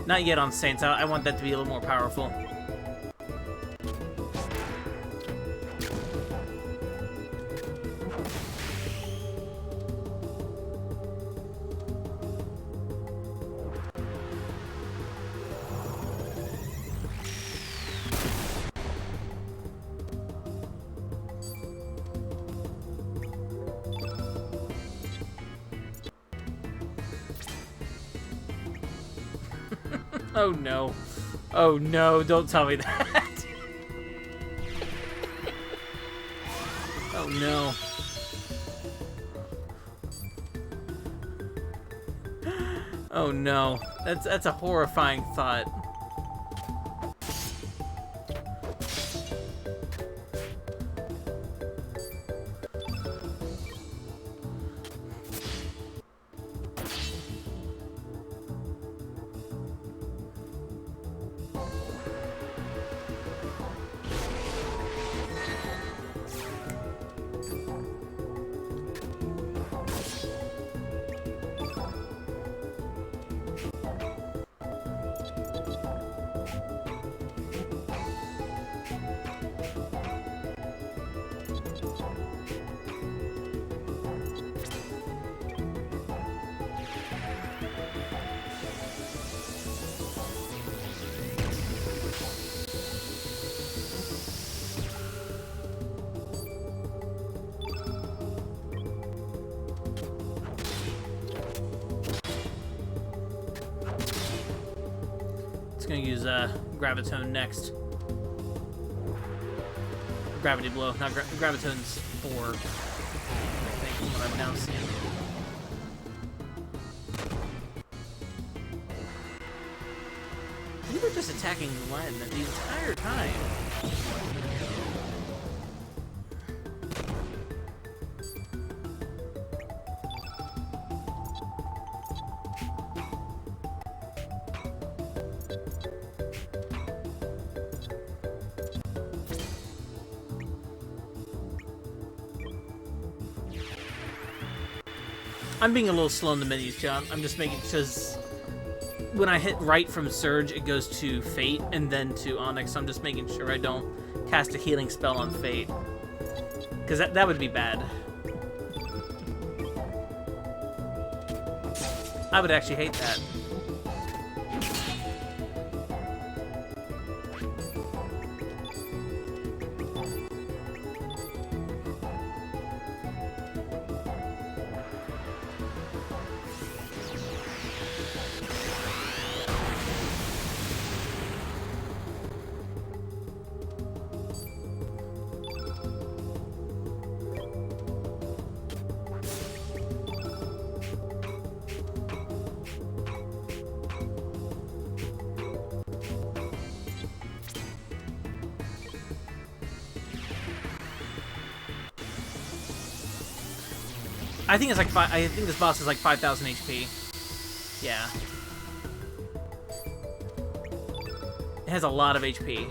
Not yet on Saints. I want that to be a little more powerful. Oh no. Oh no, don't tell me that. Oh no. Oh no. That's a horrifying thought. Gonna use Gravitone next. Gravity Blow, not Gravitone's 4. I think what I'm now seeing. We were just attacking Glenn the entire time. I'm being a little slow in the menus, too. I'm just making... Because when I hit right from Surge, it goes to Fate and then to Onyx. So I'm just making sure I don't cast a healing spell on Fate. Because that would be bad. I would actually hate that. I think it's like I think this boss is like 5,000 HP. Yeah. It has a lot of HP.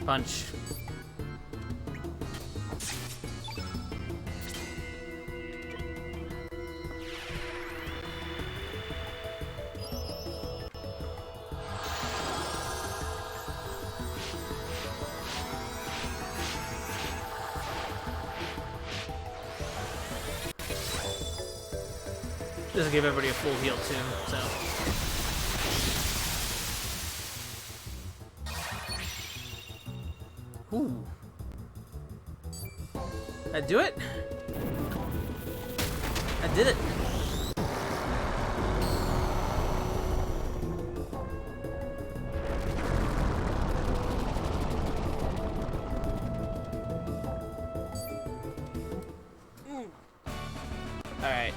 Punch. This will give everybody a full heal too, so. Ooh. That do it? I did it. All right.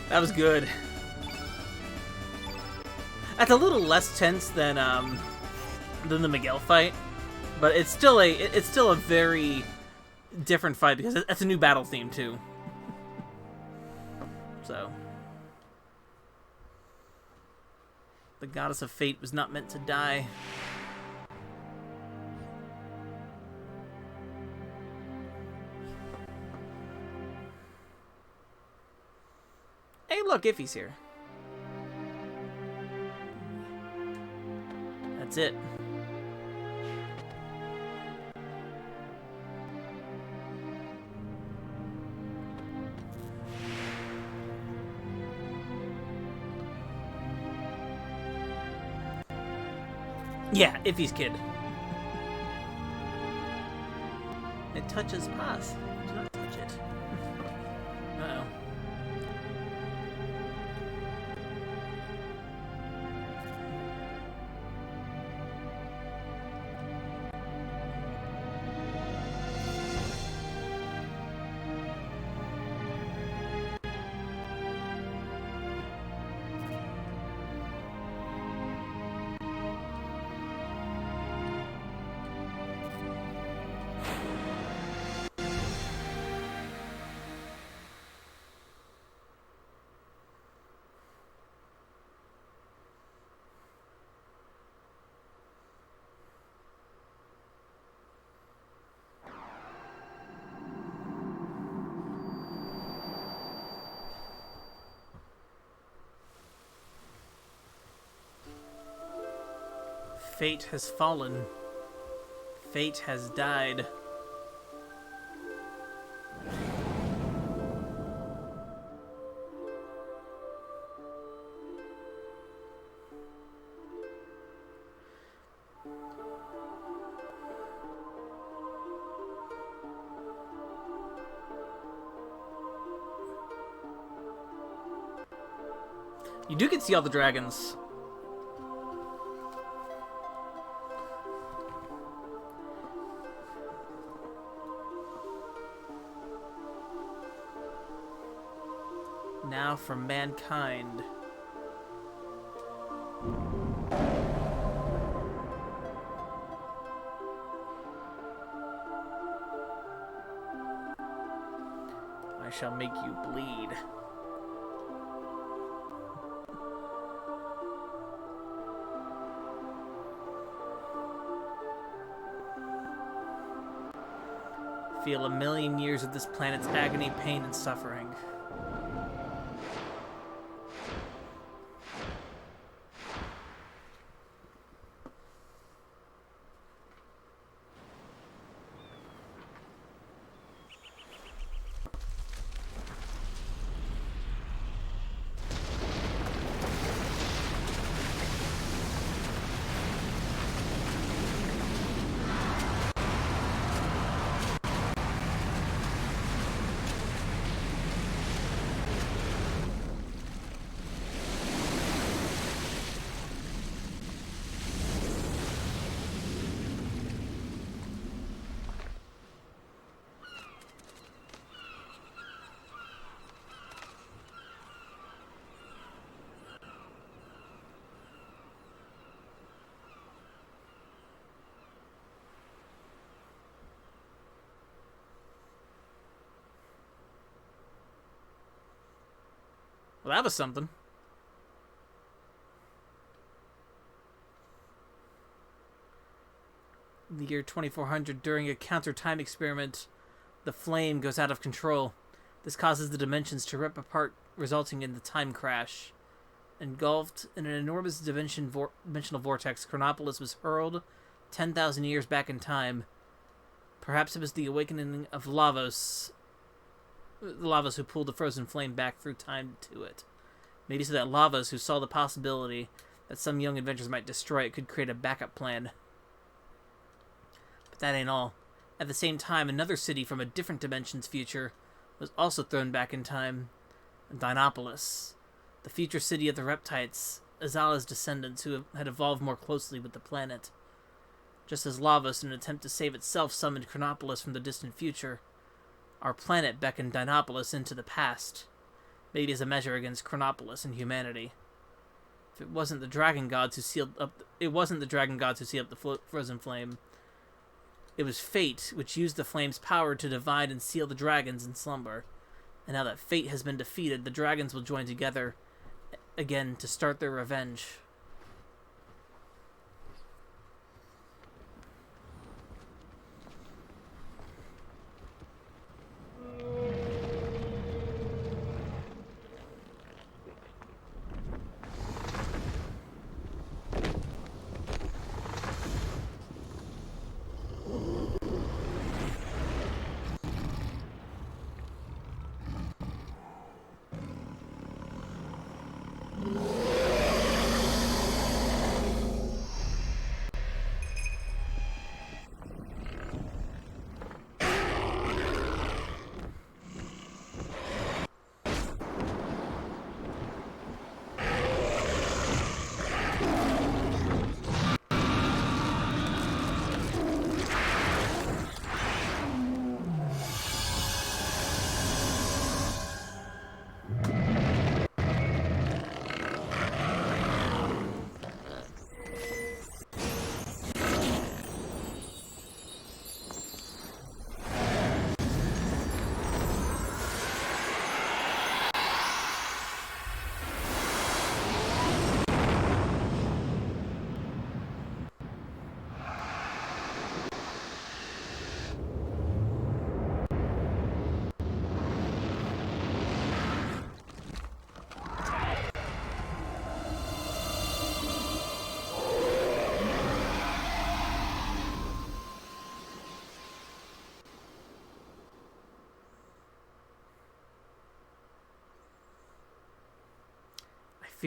That was good. That's a little less tense than the Miguel fight, but it's still a very different fight because it's a new battle theme too. So, the Goddess of Fate was not meant to die. Hey, look, Iffy's here. That's it. Yeah, Iffy's kid. It touches us. Do not touch it. Uh-oh. Fate has fallen. Fate has died. You do get to see all the dragons. Now for mankind. I shall make you bleed. Feel a million years of this planet's agony, pain, and suffering. Well, that was something. In the year 2400, during a counter-time experiment, the flame goes out of control. This causes the dimensions to rip apart, resulting in the time crash. Engulfed in an enormous dimensional vortex, Chronopolis was hurled 10,000 years back in time. Perhaps it was the awakening of Lavos who pulled the frozen flame back through time to it. Maybe so that Lavos, who saw the possibility that some young adventurers might destroy it, could create a backup plan. But that ain't all. At the same time, another city from a different dimension's future was also thrown back in time. Dinopolis, the future city of the Reptites, Azala's descendants who had evolved more closely with the planet. Just as Lavos, in an attempt to save itself, summoned Chronopolis from the distant future, our planet beckoned Dinopolis into the past, maybe as a measure against Chronopolis and humanity. If it wasn't the dragon gods who sealed up the frozen flame. It was fate which used the flame's power to divide and seal the dragons in slumber. And now that fate has been defeated, the dragons will join together again to start their revenge.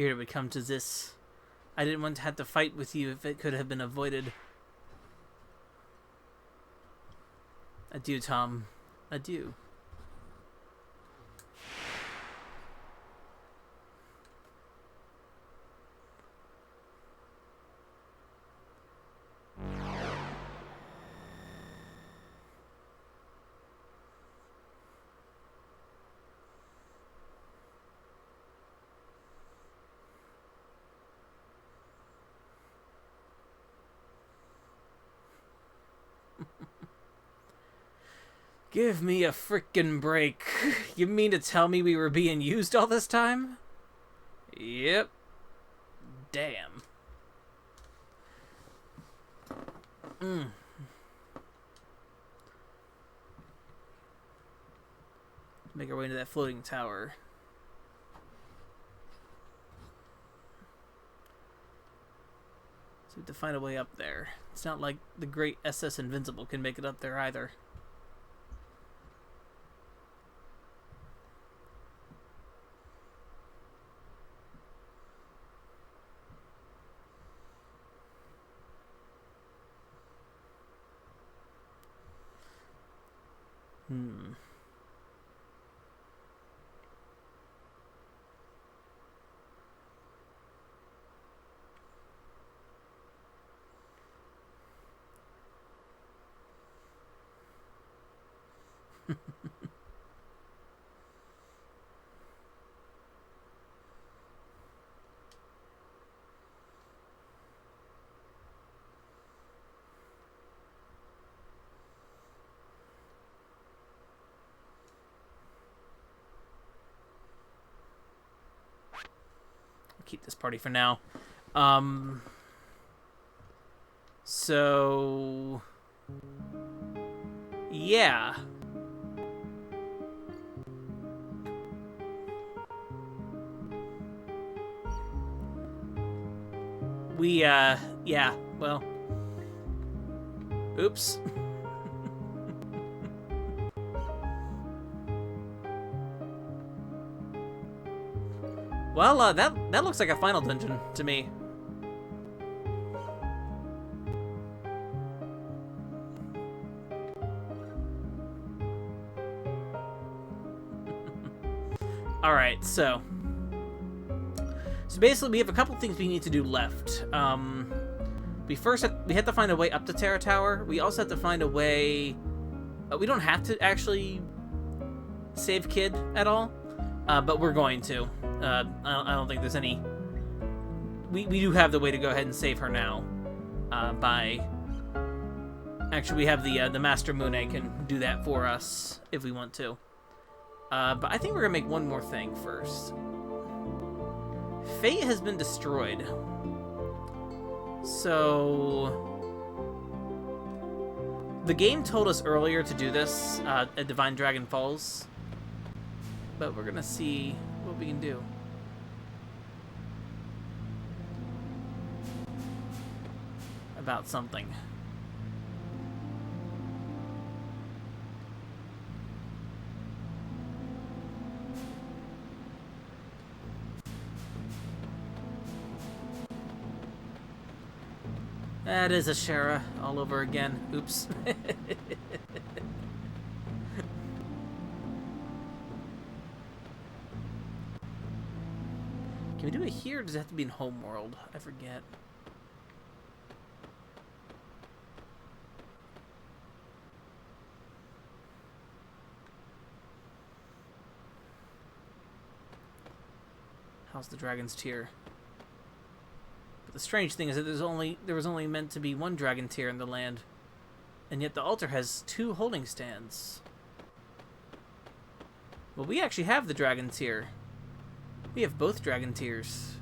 feared it would come to this. I didn't want to have to fight with you if it could have been avoided. Adieu, Tom. Adieu. Give me a frickin' break. You mean to tell me we were being used all this time? Yep. Damn. Make our way into that floating tower. So we have to find a way up there. It's not like the great SS Invincible can make it up there either. Keep this party for now. So yeah. Yeah, well. Oops. Well, that looks like a final dungeon to me. Alright, so basically we have a couple things we need to do left. We have to find a way up to Terra Tower. We also have to find a way... we don't have to actually save Kid at all, but we're going to. I don't think there's any... We do have the way to go ahead and save her now. By... Actually, we have the Master Mune can do that for us if we want to. But I think we're going to make one more thing first. Fate has been destroyed. So... The game told us earlier to do this at Divine Dragon Falls. But we're going to see what we can do. About something. That is a Shara all over again. Oops. Can we do it here, or does it have to be in Homeworld? I forget. How's the Dragon's Tear? But the strange thing is that there was only meant to be one Dragon Tear in the land, and yet the altar has 2 holding stands. Well, we actually have the Dragon Tear. We have both Dragon Tears.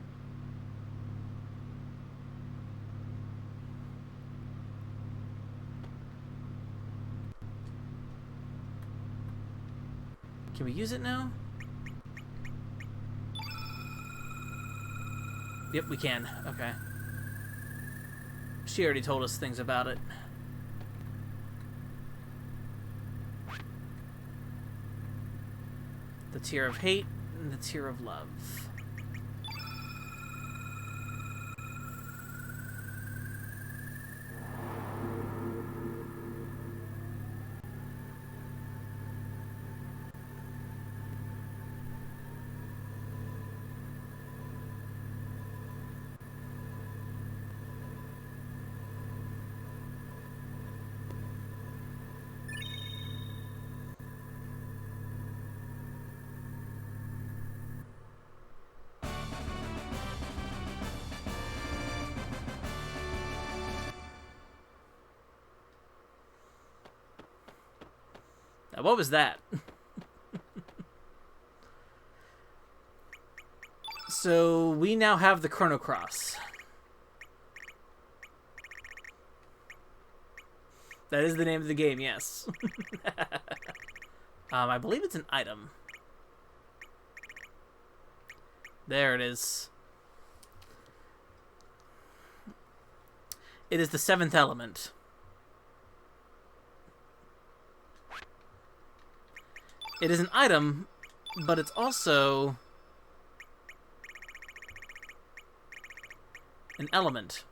Can we use it now? Yep, we can. Okay. She already told us things about it. The Tear of Hate and the Tear of Love. What was that? So we now have the Chrono Cross. That is the name of the game, yes. I believe it's an item. There it is. It is the 7th element. It is an item, but it's also an element.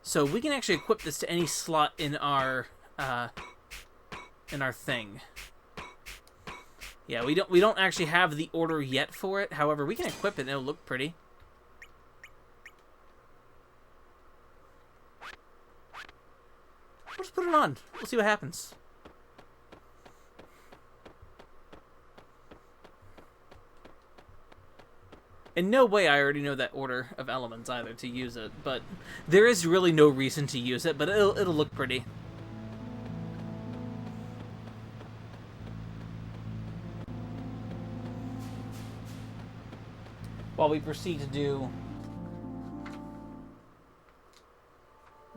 So we can actually equip this to any slot in our thing. Yeah, we don't actually have the order yet for it. However, we can equip it and it'll look pretty. We'll just put it on. We'll see what happens. In no way I already know that order of elements either to use it, but there is really no reason to use it, but it'll look pretty. While we proceed to do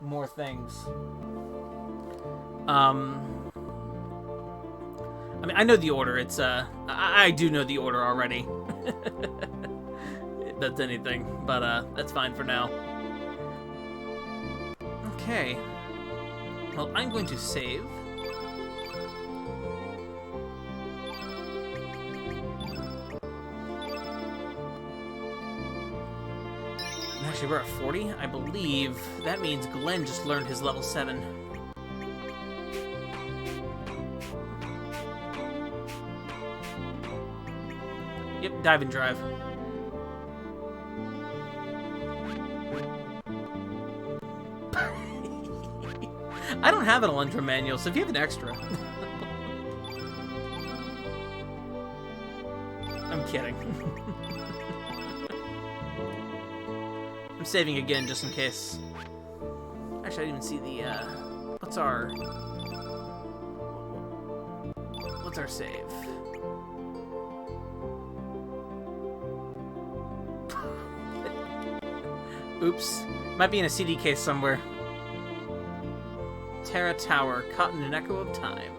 more things. I mean, I know the order. It's I do know the order already. That's anything, but that's fine for now. Okay. Well, I'm going to save. And actually, we're at 40. I believe that means Glenn just learned his level 7. Yep, dive and drive. I don't have an Elantra manual, so if you have an extra... I'm kidding. I'm saving again, just in case. Actually, I didn't even see the, What's our save? Oops. Might be in a CD case somewhere. Terra Tower, caught in an echo of time.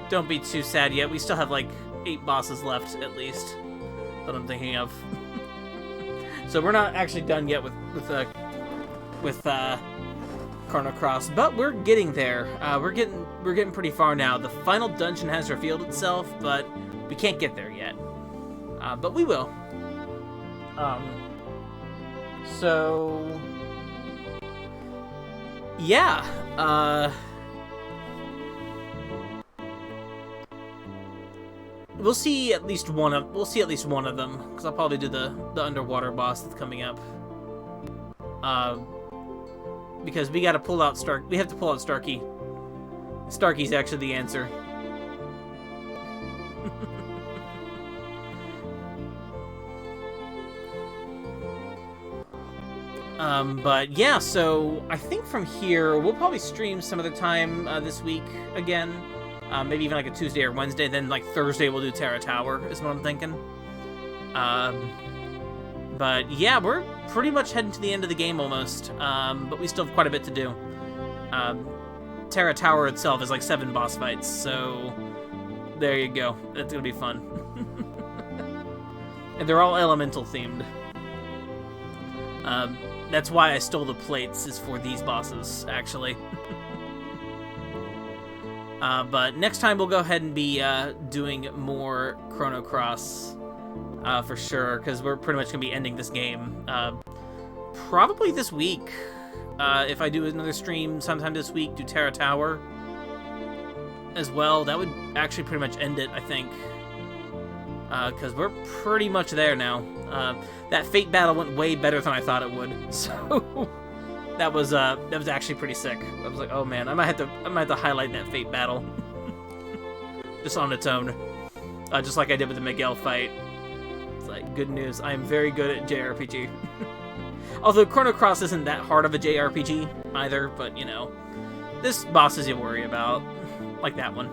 Don't be too sad yet. We still have like 8 bosses left, at least, that I'm thinking of. So we're not actually done yet with Chrono Cross, but we're getting there. We're getting pretty far now. The final dungeon has revealed itself, but we can't get there yet. But we will. So yeah, we'll see at least one of them, because I'll probably do the underwater boss that's coming up. Because we got to pull out we have to pull out Starkey. Starkey's actually the answer. But yeah, so I think from here, we'll probably stream some other time this week again. Maybe even like a Tuesday or Wednesday, then like Thursday we'll do Terra Tower, is what I'm thinking. But yeah, we're pretty much heading to the end of the game almost, but we still have quite a bit to do. Terra Tower itself is like 7 boss fights, so there you go. That's gonna be fun. And they're all elemental themed. That's why I stole the plates, is for these bosses, actually. But next time we'll go ahead and be doing more Chrono Cross, for sure, because we're pretty much going to be ending this game. Probably this week. If I do another stream sometime this week, do Terra Tower as well. That would actually pretty much end it, I think. Because we're pretty much there now. That fate battle went way better than I thought it would, so that was actually pretty sick. I was like, oh man, I might have to highlight that fate battle. just on its own. Just like I did with the Miguel fight. It's like, good news, I am very good at JRPG. Although Chrono Cross isn't that hard of a JRPG either, but, you know, this bosses you worry about, like that one.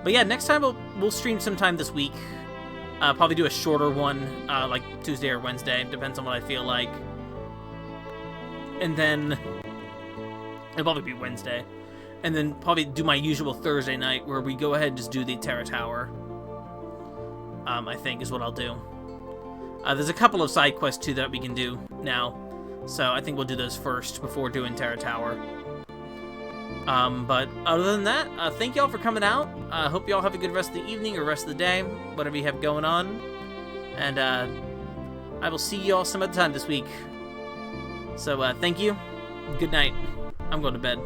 But yeah, next time we'll stream sometime this week. Probably do a shorter one, like Tuesday or Wednesday, depends on what I feel like. And then it'll probably be Wednesday. And then probably do my usual Thursday night where we go ahead and just do the Terra Tower. I think is what I'll do. There's a couple of side quests too that we can do now. So I think we'll do those first before doing Terra Tower. But other than that, thank y'all for coming out. I hope y'all have a good rest of the evening or rest of the day, whatever you have going on. And I will see y'all some other time this week. So thank you. Good night. I'm going to bed.